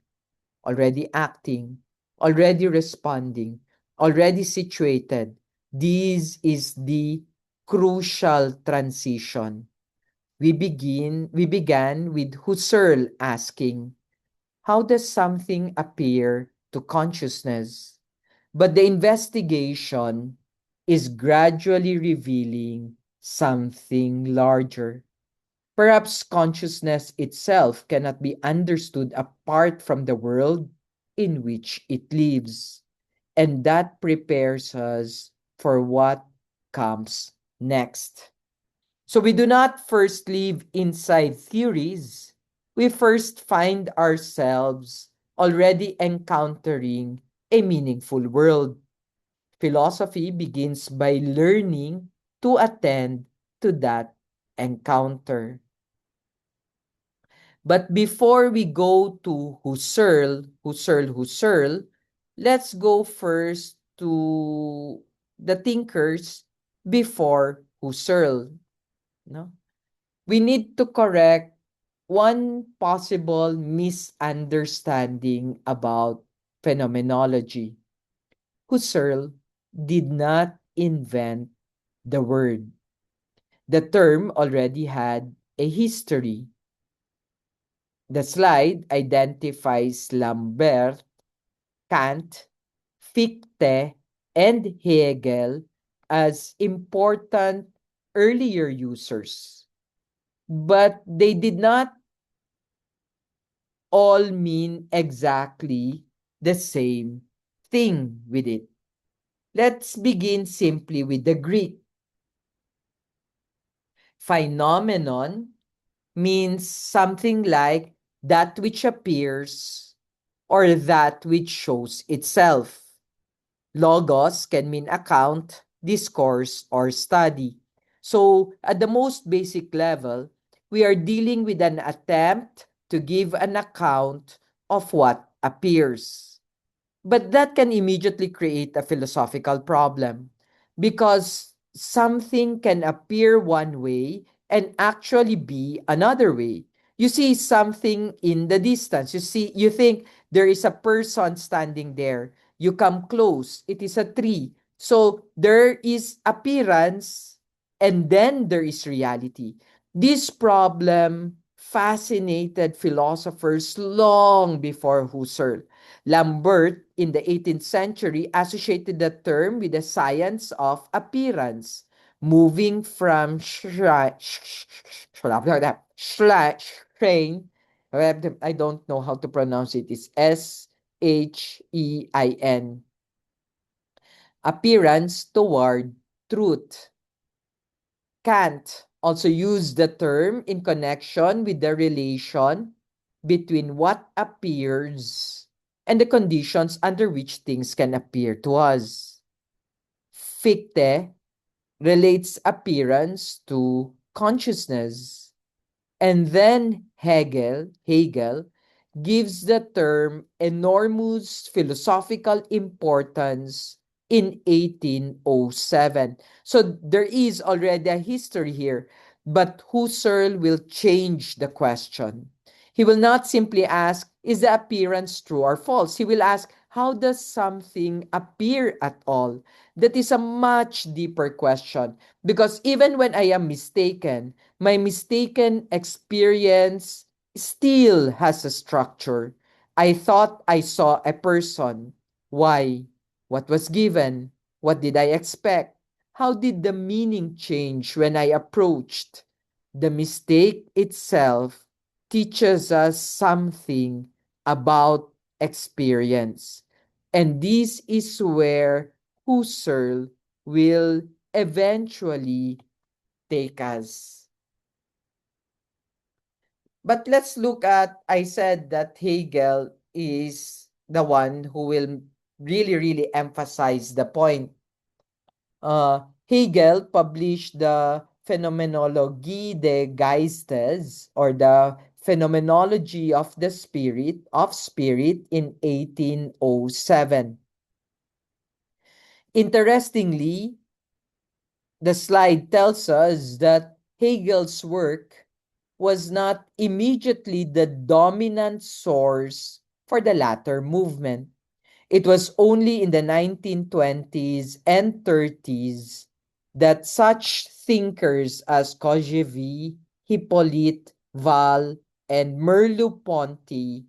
already acting, already responding, already situated. This is the crucial transition. We began with Husserl asking, how does something appear to consciousness? But the investigation is gradually revealing something larger. Perhaps consciousness itself cannot be understood apart from the world in which it lives. And that prepares us for what comes next. So we do not first live inside theories. We first find ourselves already encountering a meaningful world. Philosophy begins by learning to attend to that encounter. But before we go to Husserl, let's go first to the thinkers before Husserl. No? We need to correct one possible misunderstanding about phenomenology. Husserl did not invent the word. The term already had a history. The slide identifies Lambert, Kant, Fichte, and Hegel as important earlier users. But they did not all mean exactly the same thing with it. Let's begin simply with the Greek. Phenomenon means something like that which appears or that which shows itself. Logos can mean account, discourse, or study. So, at the most basic level, we are dealing with an attempt to give an account of what appears. But that can immediately create a philosophical problem because something can appear one way and actually be another way. You see something in the distance. You think there is a person standing there. You come close, it is a tree. So there is appearance and then there is reality. This problem fascinated philosophers long before Husserl. Lambert in the 18th century associated the term with the science of appearance, moving from Schein, I don't know how to pronounce it, it's Shein, appearance toward truth. Kant also used the term in connection with the relation between what appears and the conditions under which things can appear to us. Fichte relates appearance to consciousness. And then Hegel gives the term enormous philosophical importance in 1807. So there is already a history here, but Husserl will change the question. He will not simply ask, is the appearance true or false? He will ask, how does something appear at all? That is a much deeper question because even when I am mistaken, my mistaken experience still has a structure. I thought I saw a person. Why? What was given? What did I expect? How did the meaning change when I approached? The mistake itself teaches us something about experience. And this is where Husserl will eventually take us. But let's look at, I said that Hegel is the one who will really emphasize the point. Hegel published the Phenomenologie des Geistes or the Phenomenology of Spirit in 1807. Interestingly, the slide tells us that Hegel's work was not immediately the dominant source for the latter movement. It was only in the 1920s and 30s that such thinkers as Kojève, Hippolyte, Val, and Merleau-Ponty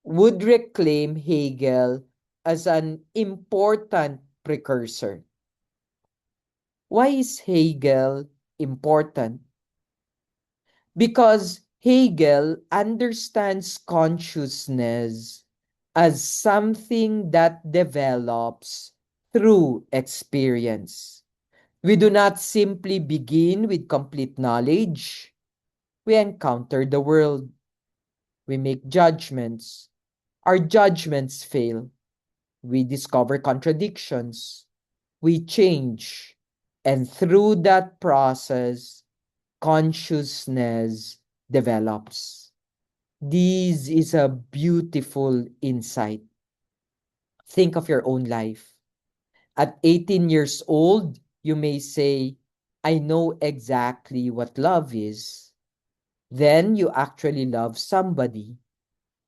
would reclaim Hegel as an important precursor. Why is Hegel important? Because Hegel understands consciousness as something that develops through experience. We do not simply begin with complete knowledge. We encounter the world. We make judgments. Our judgments fail. We discover contradictions. We change. And through that process, consciousness develops. This is a beautiful insight. Think of your own life. At 18 years old, you may say, I know exactly what love is. Then you actually love somebody.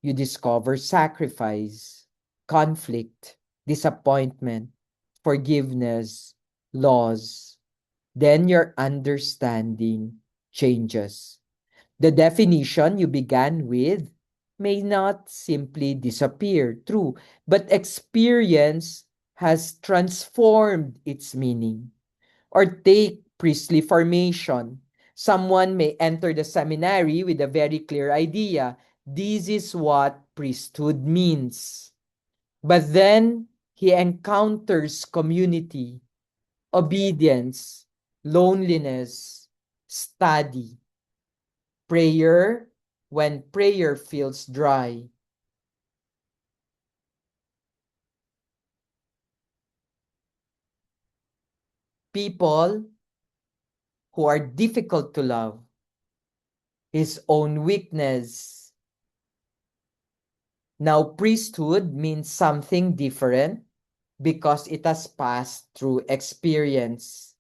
You discover sacrifice, conflict, disappointment, forgiveness, loss. Then your understanding changes. The definition you began with may not simply disappear, true, but experience has transformed its meaning. Or take priestly formation. Someone may enter the seminary with a very clear idea. This is what priesthood means. But then he encounters community, obedience, loneliness, study, prayer when prayer feels dry. People who are difficult to love, his own weakness. Now, priesthood means something different because it has passed through experience.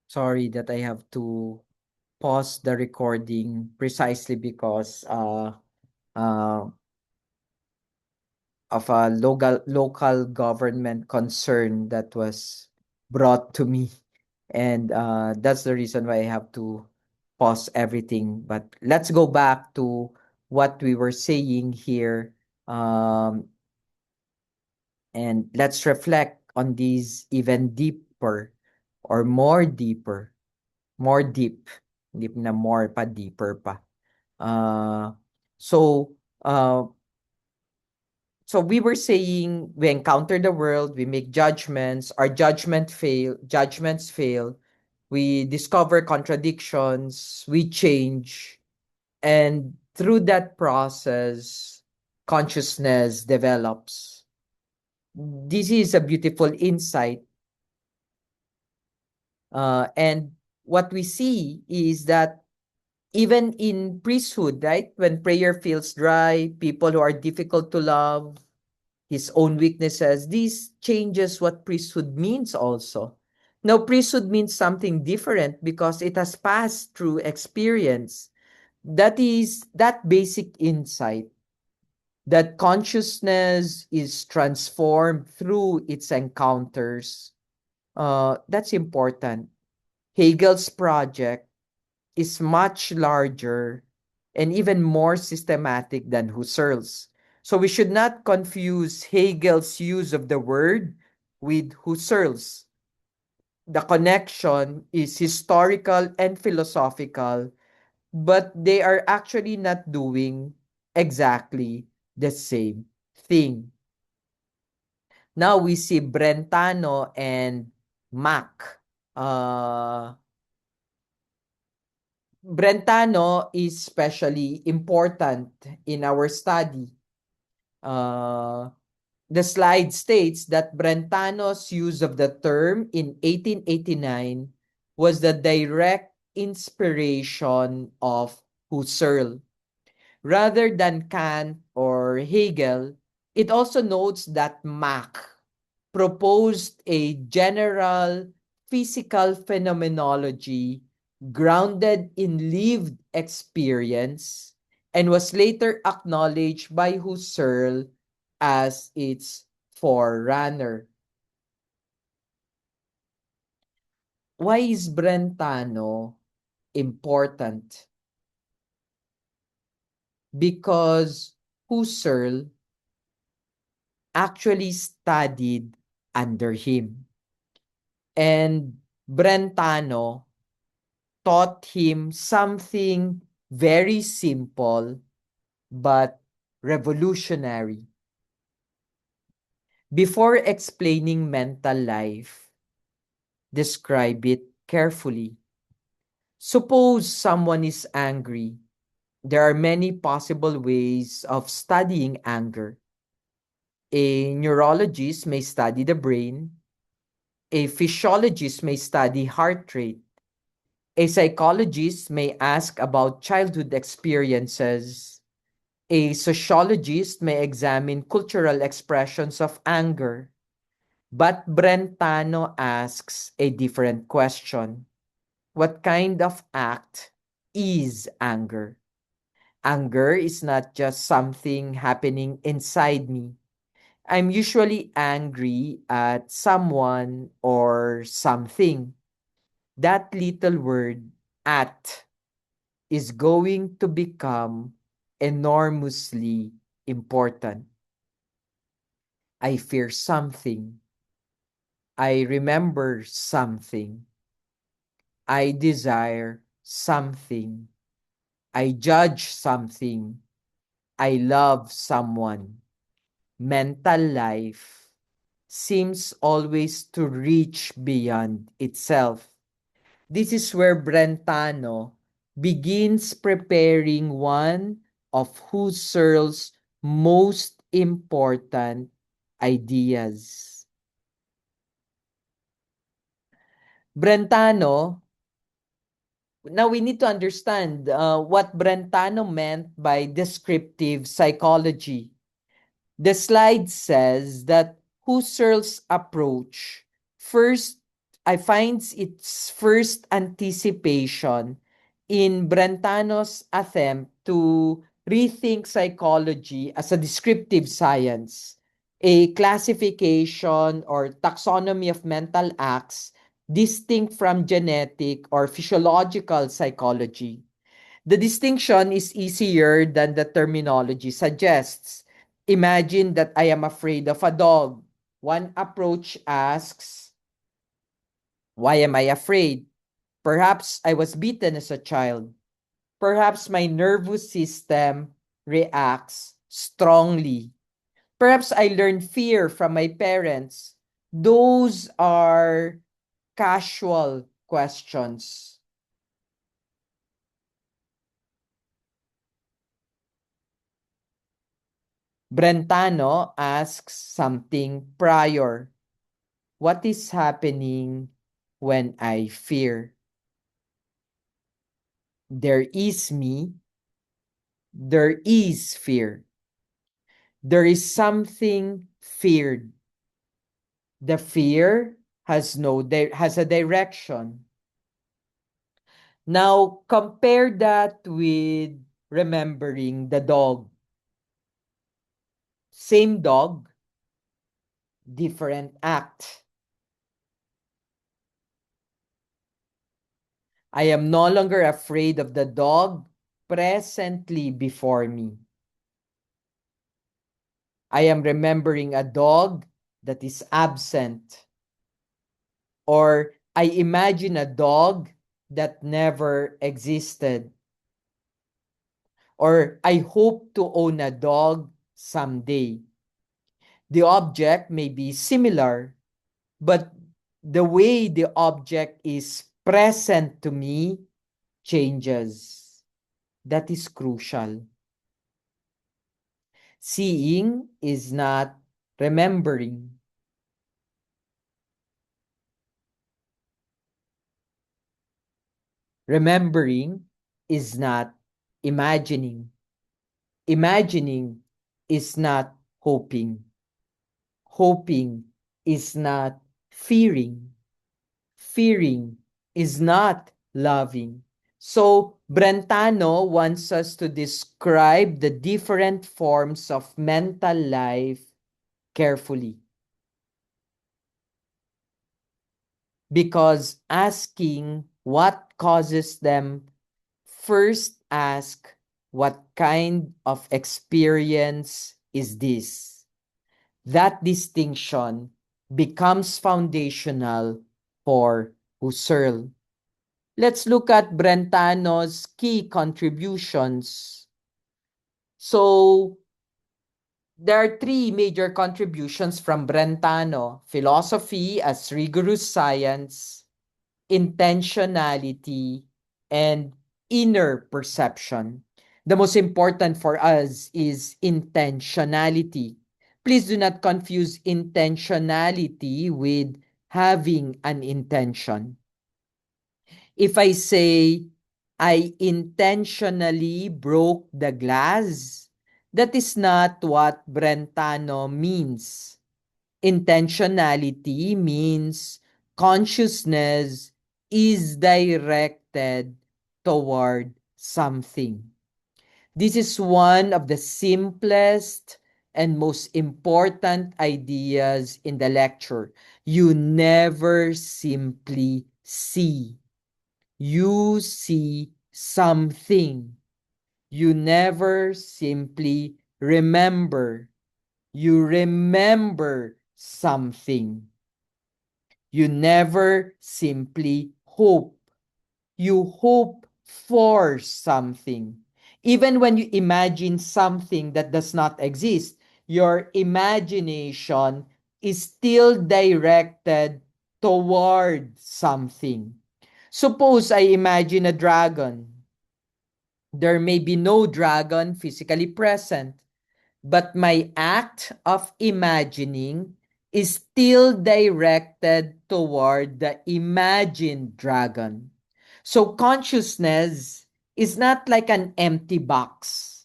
Sorry that I have to pause the recording precisely because uh, of a local government concern that was brought to me, and that's the reason why I have to pause everything. But let's go back to what we were saying here, um, and let's reflect on these even deeper or more deeper, more deep, deep na more pa deeper pa. Uh, so uh, so we were saying we encounter the world, we make judgments, our judgments fail, we discover contradictions, we change, and through that process, consciousness develops. This is a beautiful insight. And what we see is that even in priesthood, right, when prayer feels dry, people who are difficult to love, his own weaknesses, this changes what priesthood means also. Now, priesthood means something different because it has passed through experience. That is that basic insight that consciousness is transformed through its encounters. That's important. Hegel's project is much larger and even more systematic than Husserl's. So we should not confuse Hegel's use of the word with Husserl's. The connection is historical and philosophical, but they are actually not doing exactly the same thing. Now we see Brentano and Mack. Uh, Brentano is especially important in our study. Uh, the slide states that Brentano's use of the term in 1889 was the direct inspiration of Husserl. Rather than Kant or Hegel, it also notes that Mach proposed a general physical phenomenology grounded in lived experience and was later acknowledged by Husserl as its forerunner. Why is Brentano important? Because Husserl actually studied under him. And Brentano taught him something very simple but revolutionary. Before explaining mental life, describe it carefully. Suppose someone is angry. There are many possible ways of studying anger. A neurologist may study the brain. A physiologist may study heart rate. A psychologist may ask about childhood experiences. A sociologist may examine cultural expressions of anger. But Brentano asks a different question. What kind of act is anger? Anger is not just something happening inside me. I'm usually angry at someone or something. That little word, at, is going to become enormously important. I fear something. I remember something. I desire something. I judge something. I love someone. Mental life seems always to reach beyond itself. This is where Brentano begins preparing one of Husserl's most important ideas. Brentano, now we need to understand what Brentano meant by descriptive psychology. The slide says that Husserl's approach first I finds its first anticipation in Brentano's attempt to rethink psychology as a descriptive science, a classification or taxonomy of mental acts distinct from genetic or physiological psychology. The distinction is easier than the terminology suggests. Imagine that I am afraid of a dog. One approach asks, why am I afraid? Perhaps I was beaten as a child. Perhaps my nervous system reacts strongly. Perhaps I learned fear from my parents. Those are casual questions. Brentano asks something prior. What is happening when I fear? There is me. There is fear. There is something feared. The fear has a direction. Now compare that with remembering the dog. Same dog, different act. I am no longer afraid of the dog presently before me. I am remembering a dog that is absent. Or I imagine a dog that never existed. Or I hope to own a dog someday. The object may be similar, but the way the object is present to me changes. That is crucial. Seeing is not remembering. Remembering is not imagining. Imagining is not hoping. Hoping is not fearing. Fearing is not loving. So, Brentano wants us to describe the different forms of mental life carefully. Because asking what causes them, first ask what kind of experience is this? That distinction becomes foundational for Husserl. Let's look at Brentano's key contributions. So, there are three major contributions from Brentano: philosophy as rigorous science, intentionality, and inner perception. The most important for us is intentionality. Please do not confuse intentionality with having an intention. If I say, I intentionally broke the glass, that is not what Brentano means. Intentionality means consciousness is directed toward something. This is one of the simplest and most important ideas in the lecture. You never simply see. You see something. You never simply remember. You remember something. You never simply hope. You hope for something. Even when you imagine something that does not exist, your imagination is still directed toward something. Suppose I imagine a dragon. There may be no dragon physically present, but my act of imagining is still directed toward the imagined dragon. So consciousness is not like an empty box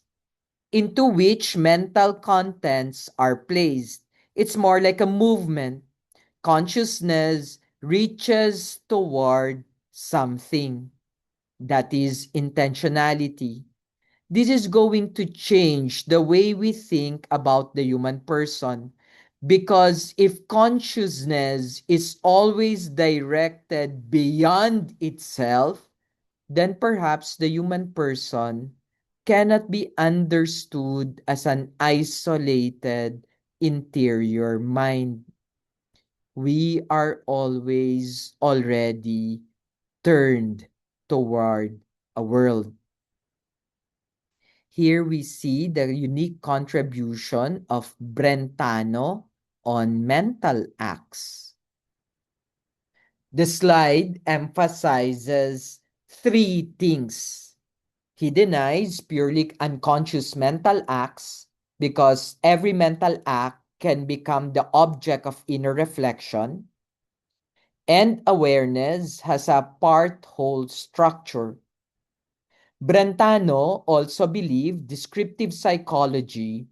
into which mental contents are placed. It's more like a movement. Consciousness reaches toward something. That is intentionality. This is going to change the way we think about the human person. Because if consciousness is always directed beyond itself, then perhaps the human person cannot be understood as an isolated interior mind. We are always already turned toward a world. Here we see the unique contribution of Brentano on mental acts. The slide emphasizes three things. He denies purely unconscious mental acts because every mental act can become the object of inner reflection, and awareness has a part-whole structure. Brentano also believed descriptive psychology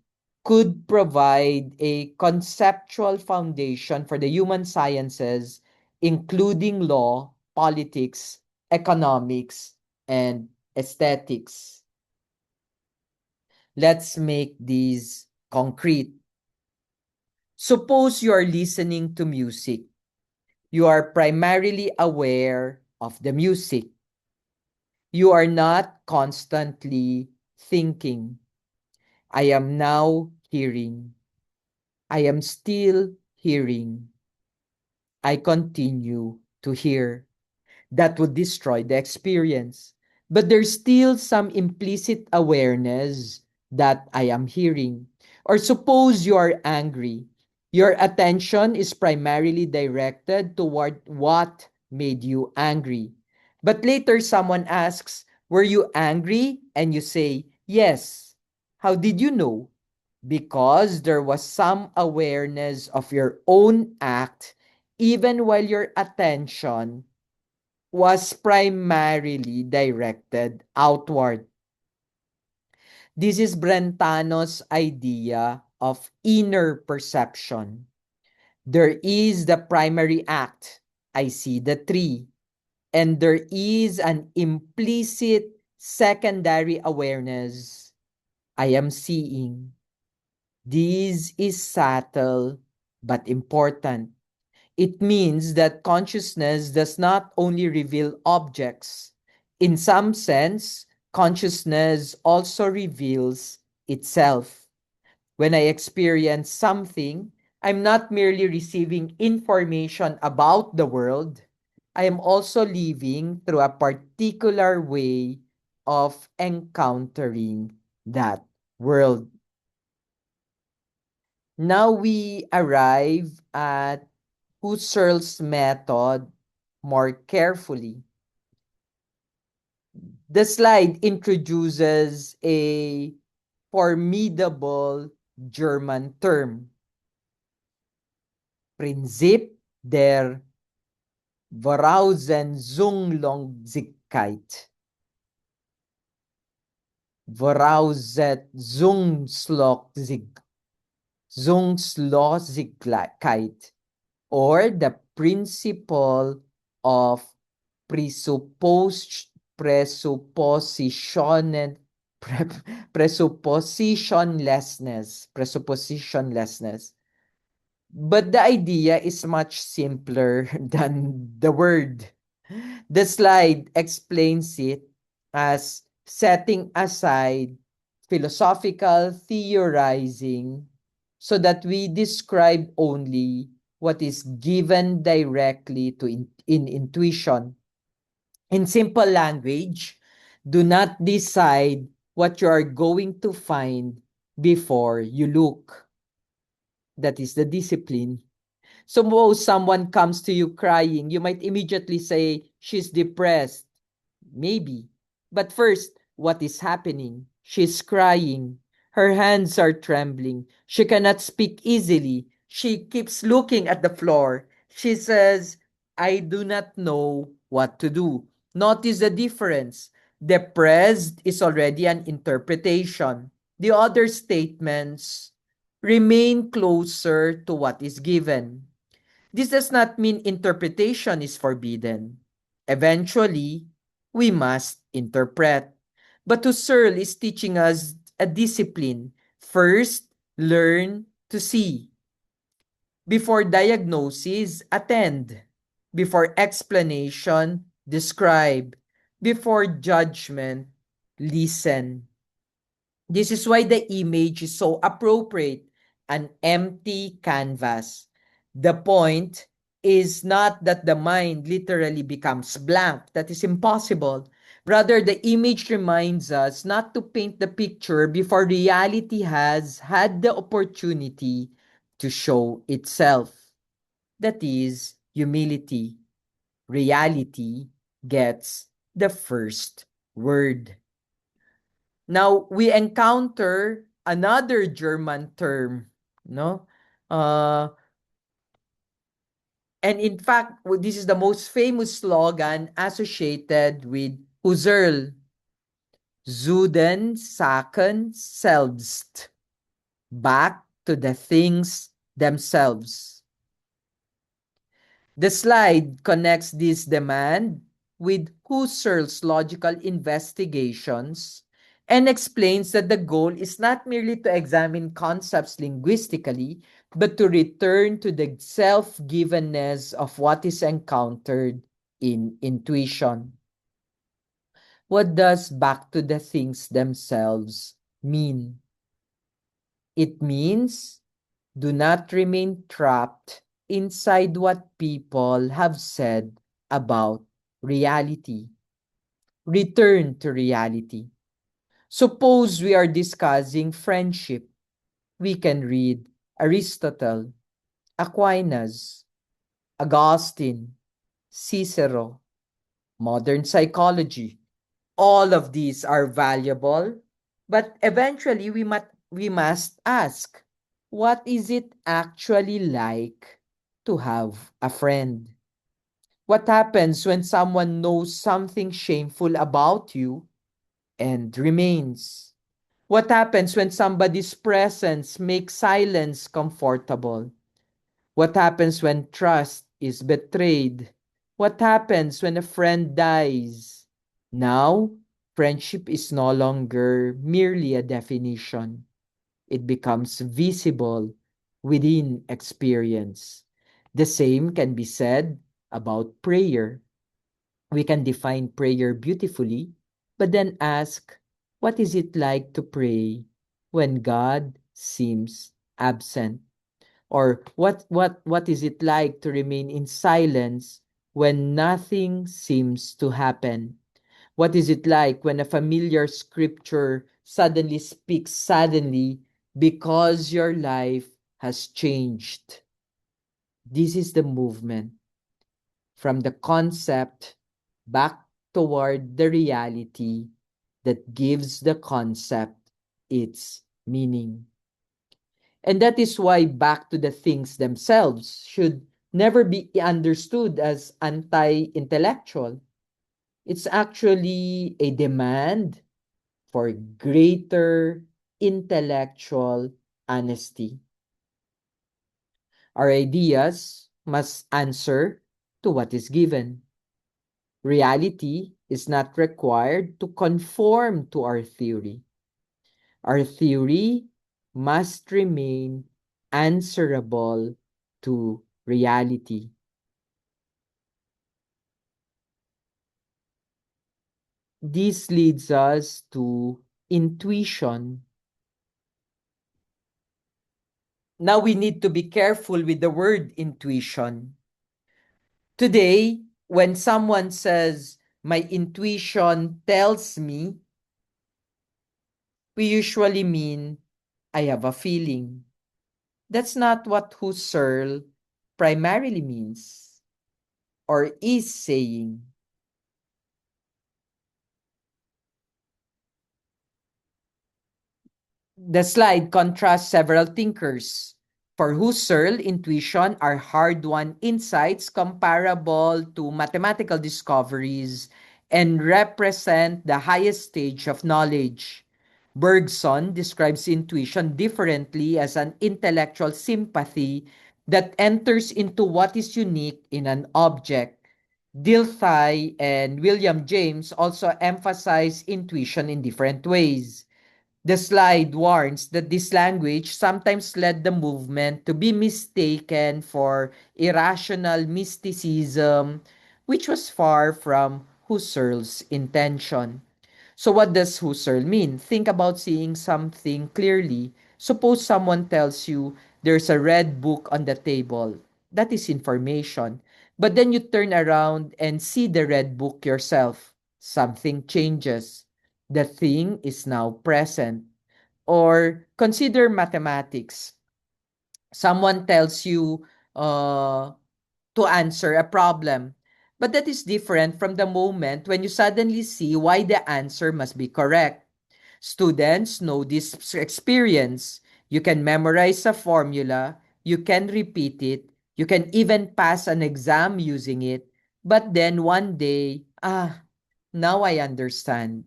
could provide a conceptual foundation for the human sciences, including law, politics, economics, and aesthetics. Let's make these concrete. Suppose you are listening to music. You are primarily aware of the music. You are not constantly thinking. I am now hearing. I am still hearing. I continue to hear. That would destroy the experience. But there's still some implicit awareness that I am hearing. Or suppose you are angry. Your attention is primarily directed toward what made you angry. But later someone asks, were you angry? And you say, yes. How did you know? Because there was some awareness of your own act even while your attention was primarily directed outward. This is Brentano's idea of inner perception. There is the primary act, I see the tree, and there is an implicit secondary awareness, I am seeing. This is subtle but important. It means that consciousness does not only reveal objects. In some sense, consciousness also reveals itself. When I experience something, I'm not merely receiving information about the world. I am also living through a particular way of encountering that world. Now we arrive at Husserl's method more carefully. The slide introduces a formidable German term, Prinzip der Voraussetzungslosigkeit. Voraussetzungslosigkeit, or the principle of presupposition presuppositionlessness. But the idea is much simpler than the word. The slide explains it as setting aside philosophical theorizing so that we describe only what is given directly to in intuition. In simple language, do not decide what you are going to find before you look. That is the discipline. Suppose someone comes to you crying, you might immediately say, she's depressed. Maybe. But first, what is happening? She's crying. Her hands are trembling. She cannot speak easily. She keeps looking at the floor. She says, I do not know what to do. Notice the difference. Depressed is already an interpretation. The other statements remain closer to what is given. This does not mean interpretation is forbidden. Eventually, we must interpret. But Husserl is teaching us a discipline. First, learn to see. Before diagnosis, attend. Before explanation, describe. Before judgment, listen. This is why the image is so appropriate, an empty canvas. The point is not that the mind literally becomes blank. That is impossible. Rather, the image reminds us not to paint the picture before reality has had the opportunity to show itself. That is humility. Reality gets the first word. Now, we encounter another German term, no? Uh, and in fact, this is the most famous slogan associated with Husserl, Zuden Sachen selbst, back to the things themselves. The slide connects this demand with Husserl's logical investigations and explains that the goal is not merely to examine concepts linguistically, but to return to the self-givenness of what is encountered in intuition. What does back to the things themselves mean? It means do not remain trapped inside what people have said about reality. Return to reality. Suppose we are discussing friendship. We can read Aristotle, Aquinas, Augustine, Cicero, modern psychology. All of these are valuable, but eventually we must ask, what is it actually like to have a friend? What happens when someone knows something shameful about you and remains? What happens when somebody's presence makes silence comfortable? What happens when trust is betrayed? What happens when a friend dies? Now, friendship is no longer merely a definition. It becomes visible within experience. The same can be said about prayer. We can define prayer beautifully, but then ask, what is it like to pray when God seems absent? Or what is it like to remain in silence when nothing seems to happen? What is it like when a familiar scripture suddenly speaks suddenly because your life has changed? This is the movement from the concept back toward the reality that gives the concept its meaning. And that is why back to the things themselves should never be understood as anti-intellectual. It's actually a demand for greater intellectual honesty. Our ideas must answer to what is given. Reality is not required to conform to our theory. Our theory must remain answerable to reality. This leads us to intuition. Now we need to be careful with the word intuition. Today, when someone says, my intuition tells me, we usually mean, I have a feeling. That's not what Husserl primarily means or is saying. The slide contrasts several thinkers. For Husserl, intuition are hard-won insights comparable to mathematical discoveries and represent the highest stage of knowledge. Bergson describes intuition differently as an intellectual sympathy that enters into what is unique in an object. Dilthey and William James also emphasize intuition in different ways. The slide warns that this language sometimes led the movement to be mistaken for irrational mysticism, which was far from Husserl's intention. So what does Husserl mean? Think about seeing something clearly. Suppose someone tells you there's a red book on the table. That is information. But then you turn around and see the red book yourself. Something changes. The thing is now present. Or consider mathematics. Someone tells you uh, to answer a problem. But that is different from the moment when you suddenly see why the answer must be correct. Students know this experience. You can memorize a formula, you can repeat it, you can even pass an exam using it. But then one day, now I understand.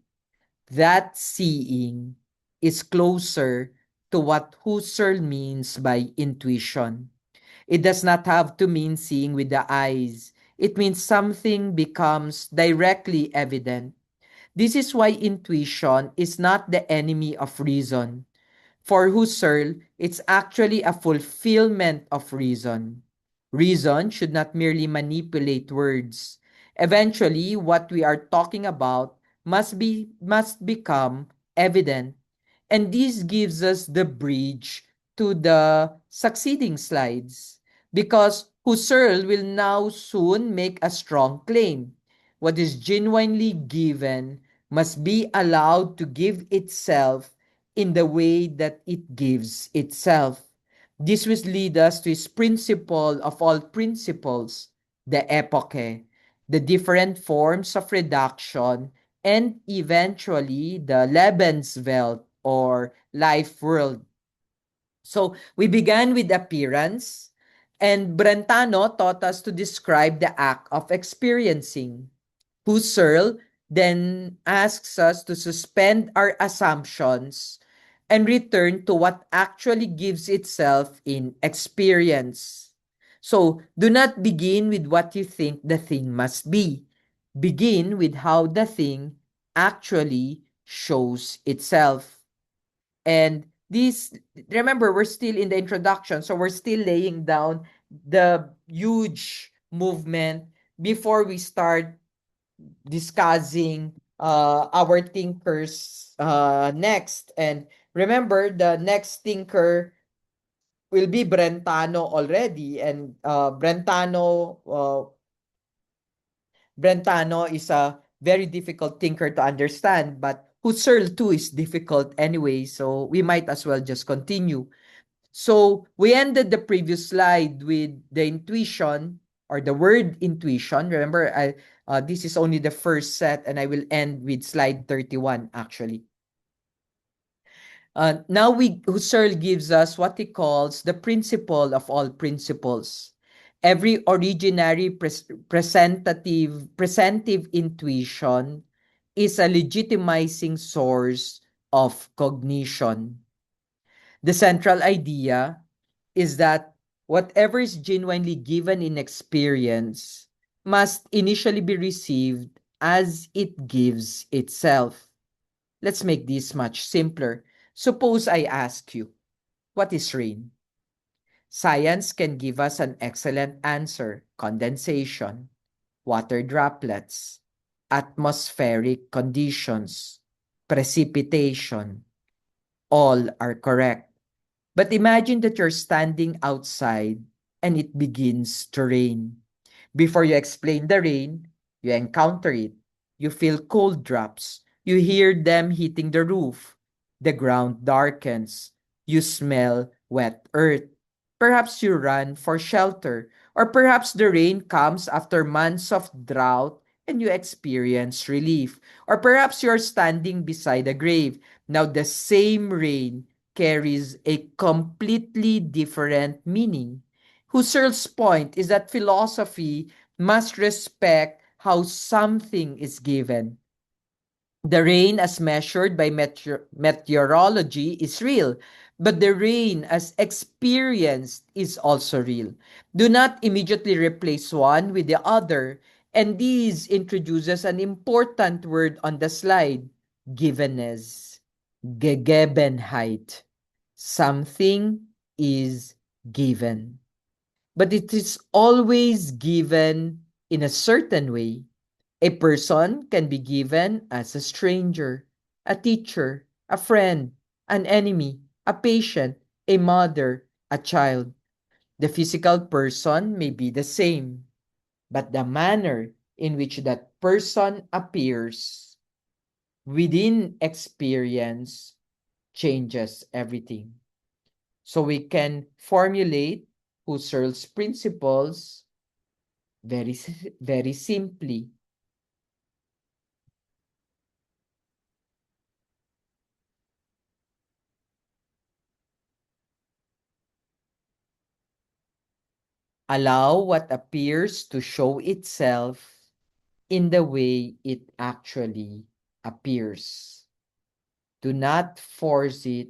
That seeing is closer to what Husserl means by intuition. It does not have to mean seeing with the eyes. It means something becomes directly evident. This is why intuition is not the enemy of reason. For Husserl, it's actually a fulfillment of reason. Reason should not merely manipulate words. Eventually, what we are talking about must become evident. And this gives us the bridge to the succeeding slides. Because Husserl will now soon make a strong claim. What is genuinely given must be allowed to give itself in the way that it gives itself. This will lead us to his principle of all principles, the epoche, the different forms of reduction, and eventually the Lebenswelt or life world. So we began with appearance, and Brentano taught us to describe the act of experiencing. Husserl then asks us to suspend our assumptions and return to what actually gives itself in experience. So, do not begin with what you think the thing must be. Begin with how the thing actually shows itself. And this, remember, we're still in the introduction, so we're still laying down the huge movement before we start discussing our thinkers next. And remember, the next thinker will be Brentano already. And Brentano is a very difficult thinker to understand, but Husserl too is difficult anyway, so we might as well just continue. So we ended the previous slide with the intuition. or the word intuition. Remember, this is only the first set, and I will end with slide 31 actually. Now Husserl gives us what he calls the principle of all principles. Every originary presentive intuition is a legitimizing source of cognition. The central idea is that whatever is genuinely given in experience must initially be received as it gives itself. Let's make this much simpler. Suppose I ask you, what is rain? Science can give us an excellent answer: condensation, water droplets, atmospheric conditions, precipitation. All are correct. But imagine that you're standing outside and it begins to rain. Before you explain the rain, you encounter it. You feel cold drops. You hear them hitting the roof. The ground darkens. You smell wet earth. Perhaps you run for shelter. Or perhaps the rain comes after months of drought and you experience relief. Or perhaps you're standing beside a grave. Now, the same rain carries a completely different meaning. Husserl's point is that philosophy must respect how something is given. The rain as measured by meteorology is real, but the rain as experienced is also real. Do not immediately replace one with the other, and this introduces an important word on the slide: givenness, Gegebenheit. Something is given, but it is always given in a certain way. A person can be given as a stranger, a teacher, a friend, an enemy, a patient, a mother, a child. The physical person may be the same, but the manner in which that person appears within experience changes everything. So we can formulate Husserl's principles very simply. Allow what appears to show itself in the way it actually appears. Do not force it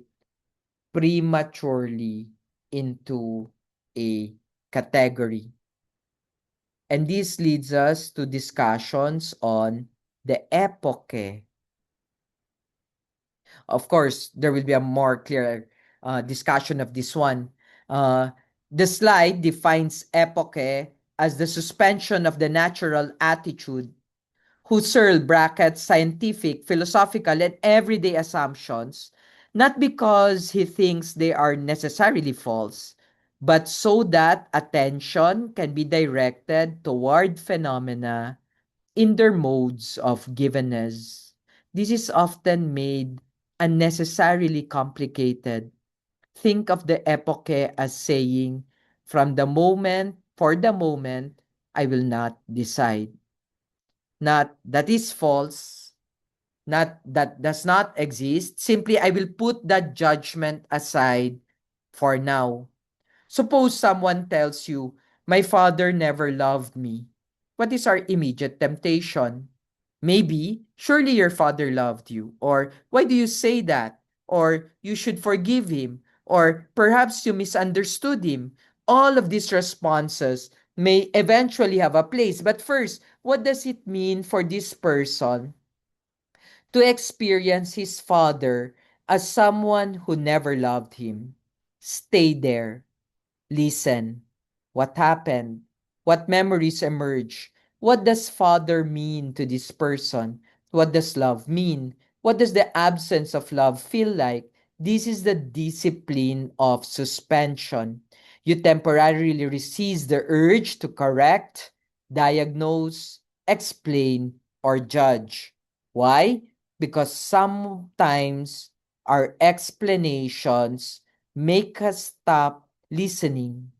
prematurely into a category. And this leads us to discussions on the epoche. Of course, there will be a more clear discussion of this one. Uh, the slide defines epoche as the suspension of the natural attitude. Husserl brackets scientific, philosophical, and everyday assumptions, not because he thinks they are necessarily false, but so that attention can be directed toward phenomena in their modes of givenness. This is often made unnecessarily complicated. Think of the epoche as saying, from the moment, for the moment, I will not decide. Not that is false, not that does not exist. Simply, I will put that judgment aside for now. Suppose someone tells you, my father never loved me. What is our immediate temptation? Maybe, surely your father loved you. Or, why do you say that? Or, you should forgive him. Or, perhaps you misunderstood him. All of these responses may eventually have a place. But first, what does it mean for this person to experience his father as someone who never loved him? Stay there. Listen. What happened? What memories emerge? What does father mean to this person? What does love mean? What does the absence of love feel like? This is the discipline of suspension. You temporarily resist the urge to correct, diagnose, explain, or judge. Why? Because sometimes our explanations make us stop listening.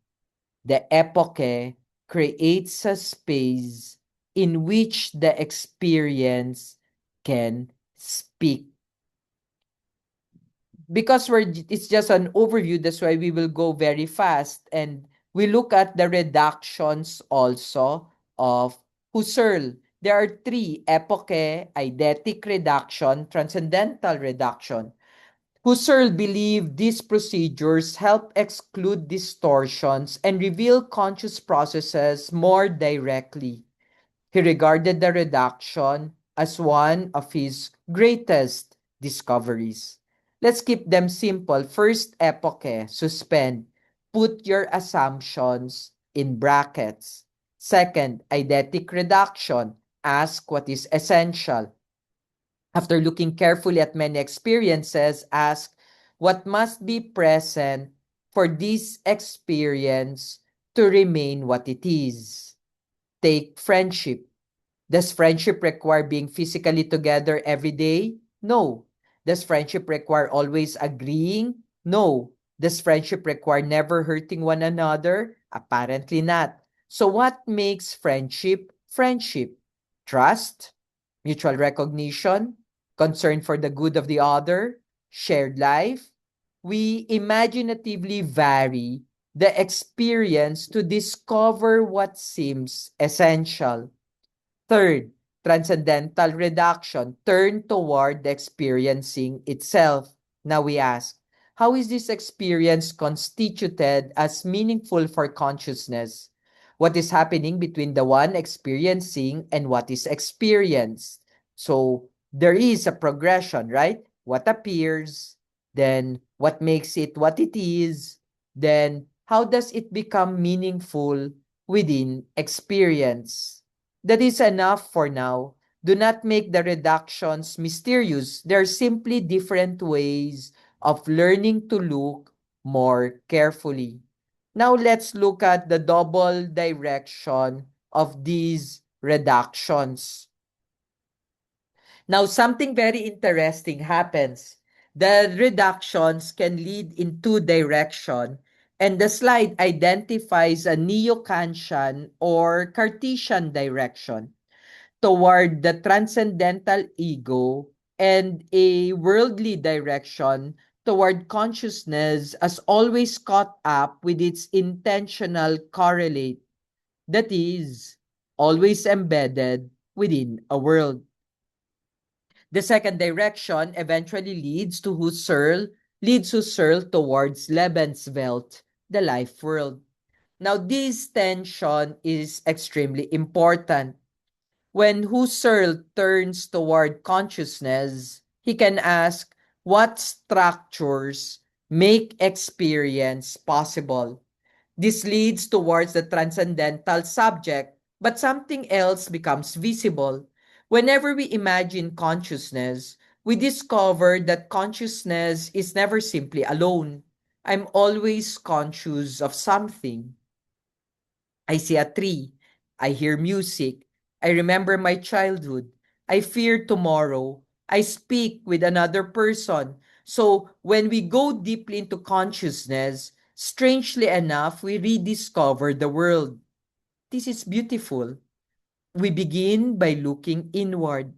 The epoche creates a space in which the experience can speak. Because it's just an overview, that's why we will go very fast, and we look at the reductions also of Husserl. There are three: epoche, eidetic reduction, transcendental reduction. Husserl believed these procedures help exclude distortions and reveal conscious processes more directly. He regarded the reduction as one of his greatest discoveries. Let's keep them simple. First, epoche, suspend. Put your assumptions in brackets. Second, eidetic reduction. Ask what is essential. After looking carefully at many experiences, ask what must be present for this experience to remain what it is. Take friendship. Does friendship require being physically together every day? No. Does friendship require always agreeing? No. Does friendship require never hurting one another? Apparently not. So what makes friendship friendship? Trust, mutual recognition, concern for the good of the other, shared life. We imaginatively vary the experience to discover what seems essential. Third, transcendental reduction, turn toward the experiencing itself. Now we ask, how is this experience constituted as meaningful for consciousness? What is happening between the one experiencing and what is experienced? So there is a progression, right? What appears, then what makes it what it is, then how does it become meaningful within experience? That is enough for now. Do not make the reductions mysterious. They're simply different ways of learning to look more carefully. Now let's look at the double direction of these reductions. Now something very interesting happens. The reductions can lead in two directions, and the slide identifies a neo-Kantian or Cartesian direction toward the transcendental ego, and a worldly direction toward consciousness as always caught up with its intentional correlate, that is, always embedded within a world. The second direction eventually leads Husserl towards Lebenswelt, the life world. Now, this tension is extremely important. When Husserl turns toward consciousness, he can ask what structures make experience possible. This leads towards the transcendental subject, but something else becomes visible. Whenever we imagine consciousness, we discover that consciousness is never simply alone. I'm always conscious of something. I see a tree. I hear music. I remember my childhood. I fear tomorrow. I speak with another person. So when we go deeply into consciousness, strangely enough, we rediscover the world. This is beautiful. We begin by looking inward.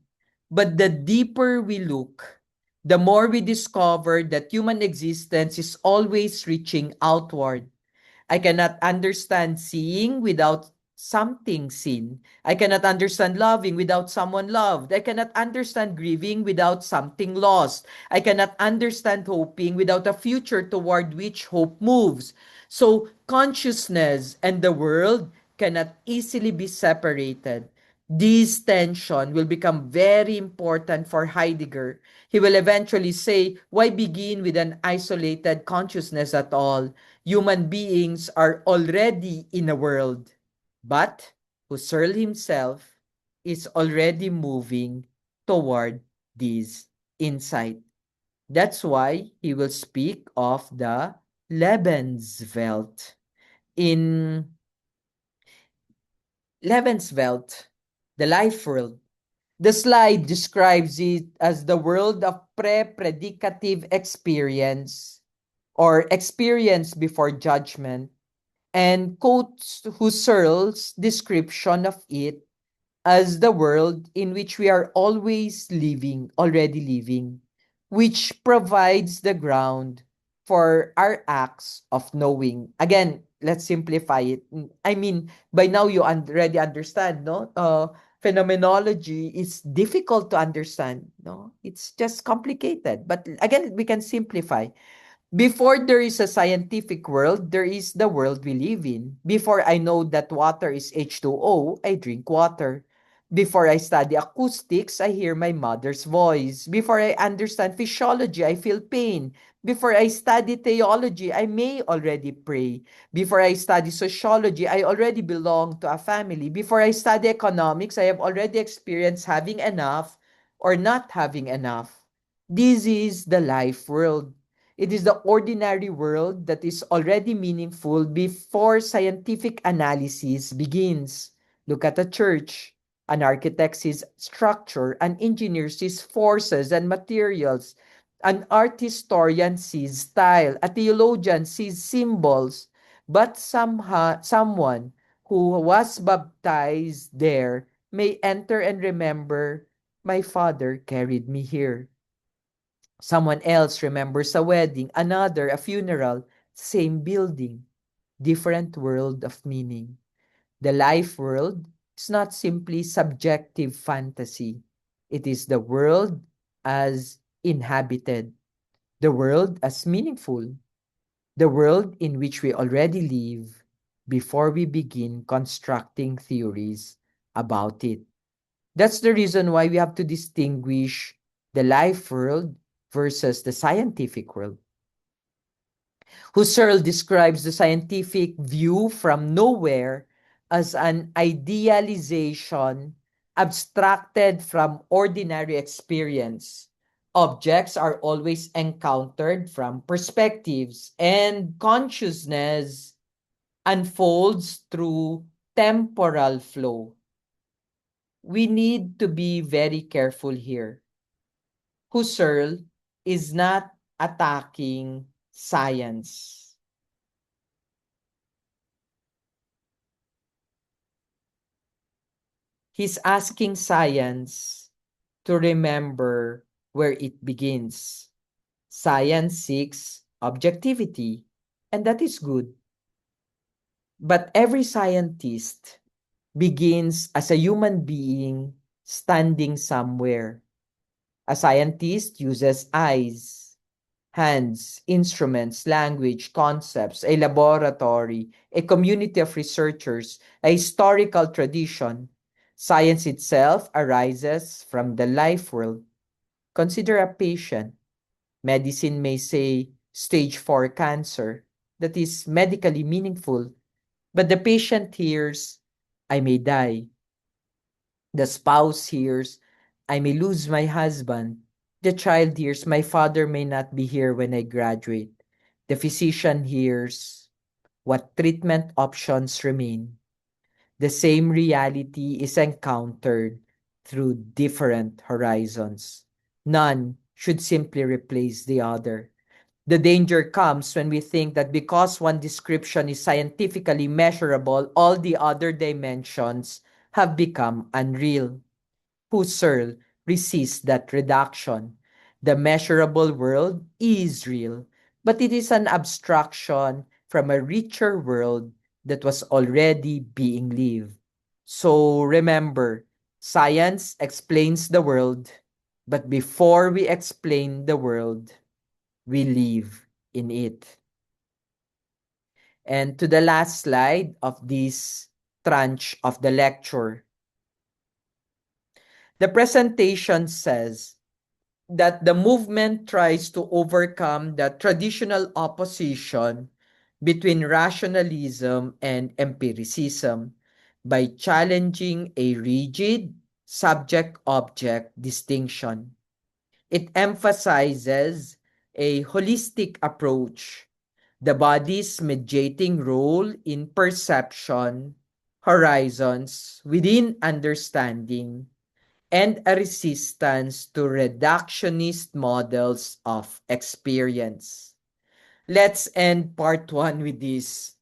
But the deeper we look, the more we discover that human existence is always reaching outward. I cannot understand seeing without something seen. I cannot understand loving without someone loved. I cannot understand grieving without something lost. I cannot understand hoping without a future toward which hope moves. So consciousness and the world cannot easily be separated. This tension will become very important for Heidegger. He will eventually say, why begin with an isolated consciousness at all? Human beings are already in a world, but Husserl himself is already moving toward this insight. That's why he will speak of the Lebenswelt. In Lebenswelt, the life world, the slide describes it as the world of pre-predicative experience or experience before judgment. and quotes Husserl's description of it as the world in which we are always living, already living, which provides the ground for our acts of knowing. Again, let's simplify it. I mean, by now you already understand, no? Phenomenology is difficult to understand, no? It's just complicated. But again, we can simplify. Before there is a scientific world, there is the world we live in. Before I know that water is H2O, I drink water. Before I study acoustics, I hear my mother's voice. Before I understand physiology, I feel pain. Before I study theology, I may already pray. Before I study sociology, I already belong to a family. Before I study economics, I have already experienced having enough or not having enough. This is the life world. It is the ordinary world that is already meaningful before scientific analysis begins. Look at a church. An architect sees structure, an engineer sees forces and materials, an art historian sees style, a theologian sees symbols, but someone who was baptized there may enter and remember, my father carried me here. Someone else remembers a wedding, another a funeral, same building, different world of meaning. The life world is not simply subjective fantasy. It is the world as inhabited, the world as meaningful, the world in which we already live before we begin constructing theories about it. That's the reason why we have to distinguish the life world versus the scientific world. Husserl describes the scientific view from nowhere as an idealization abstracted from ordinary experience. Objects are always encountered from perspectives, and consciousness unfolds through temporal flow. We need to be very careful here. Husserl is not attacking science. He's asking science to remember where it begins. Science seeks objectivity, and that is good. But every scientist begins as a human being standing somewhere. A scientist uses eyes, hands, instruments, language, concepts, a laboratory, a community of researchers, a historical tradition. Science itself arises from the life world. Consider a patient. Medicine may say stage 4 cancer. That is medically meaningful. But the patient hears, I may die. The spouse hears, I may lose my husband. The child hears, my father may not be here when I graduate. The physician hears, what treatment options remain. The same reality is encountered through different horizons. None should simply replace the other. The danger comes when we think that because one description is scientifically measurable, all the other dimensions have become unreal. Husserl resists that reduction. The measurable world is real, but it is an abstraction from a richer world that was already being lived. So remember, science explains the world, but before we explain the world, we live in it. And to the last slide of this tranche of the lecture, the presentation says that the movement tries to overcome the traditional opposition between rationalism and empiricism by challenging a rigid subject-object distinction. It emphasizes a holistic approach, the body's mediating role in perception, horizons within understanding, and a resistance to reductionist models of experience. Let's end part one with this.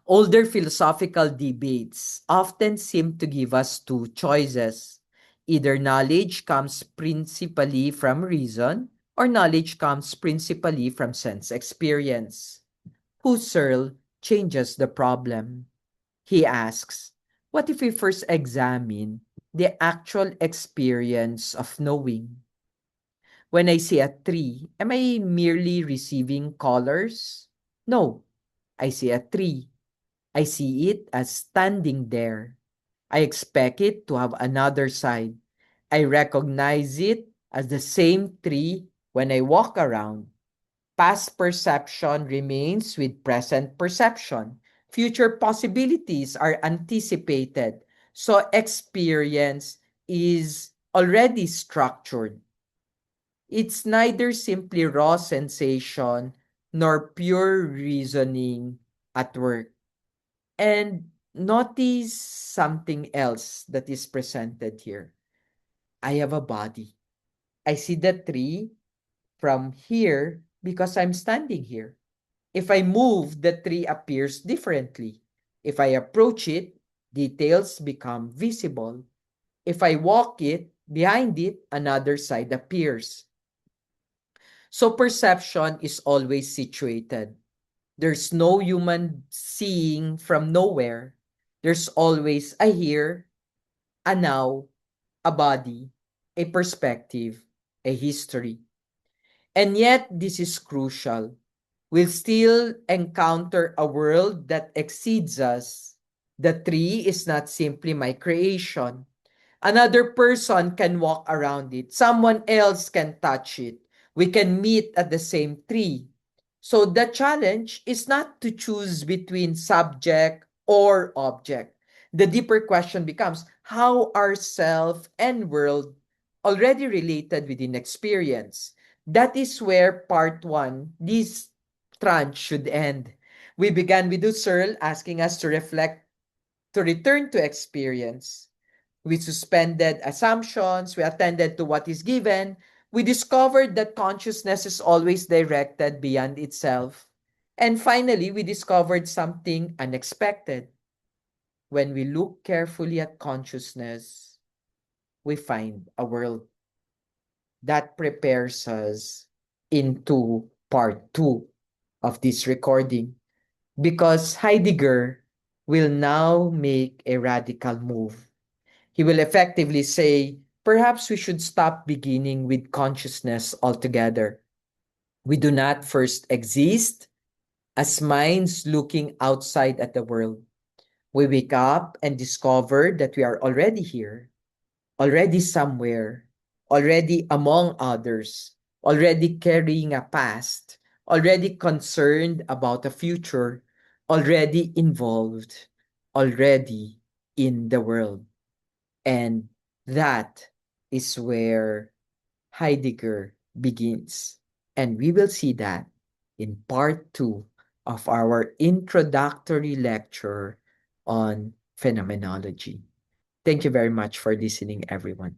Older philosophical debates often seem to give us two choices. Either knowledge comes principally from reason, or knowledge comes principally from sense experience. Husserl changes the problem. He asks, what if we first examine the actual experience of knowing? When I see a tree, am I merely receiving colors? No, I see a tree. I see it as standing there. I expect it to have another side. I recognize it as the same tree when I walk around. Past perception remains with present perception. Future possibilities are anticipated. So experience is already structured. It's neither simply raw sensation nor pure reasoning at work. And notice something else that is presented here. I have a body. I see the tree from here because I'm standing here. If I move, the tree appears differently. If I approach it, details become visible. If I walk it, behind it, another side appears. So perception is always situated. There's no human seeing from nowhere. There's always a here, a now, a body, a perspective, a history. And yet, this is crucial. We'll still encounter a world that exceeds us. The tree is not simply my creation. Another person can walk around it. Someone else can touch it. We can meet at the same tree. So the challenge is not to choose between subject or object. The deeper question becomes how are self and world already related within experience? That is where part one, this tranche should end. We began with Husserl asking us to reflect, to return to experience. We suspended assumptions, we attended to what is given, we discovered that consciousness is always directed beyond itself. And finally, we discovered something unexpected. When we look carefully at consciousness, we find a world that prepares us into part two of this recording because Heidegger will now make a radical move. He will effectively say, perhaps we should stop beginning with consciousness altogether. We do not first exist as minds looking outside at the world. We wake up and discover that we are already here, already somewhere, already among others, already carrying a past, already concerned about a future, already involved, already in the world. And that is where Heidegger begins. And we will see that in part two of our introductory lecture on phenomenology. Thank you very much for listening, everyone.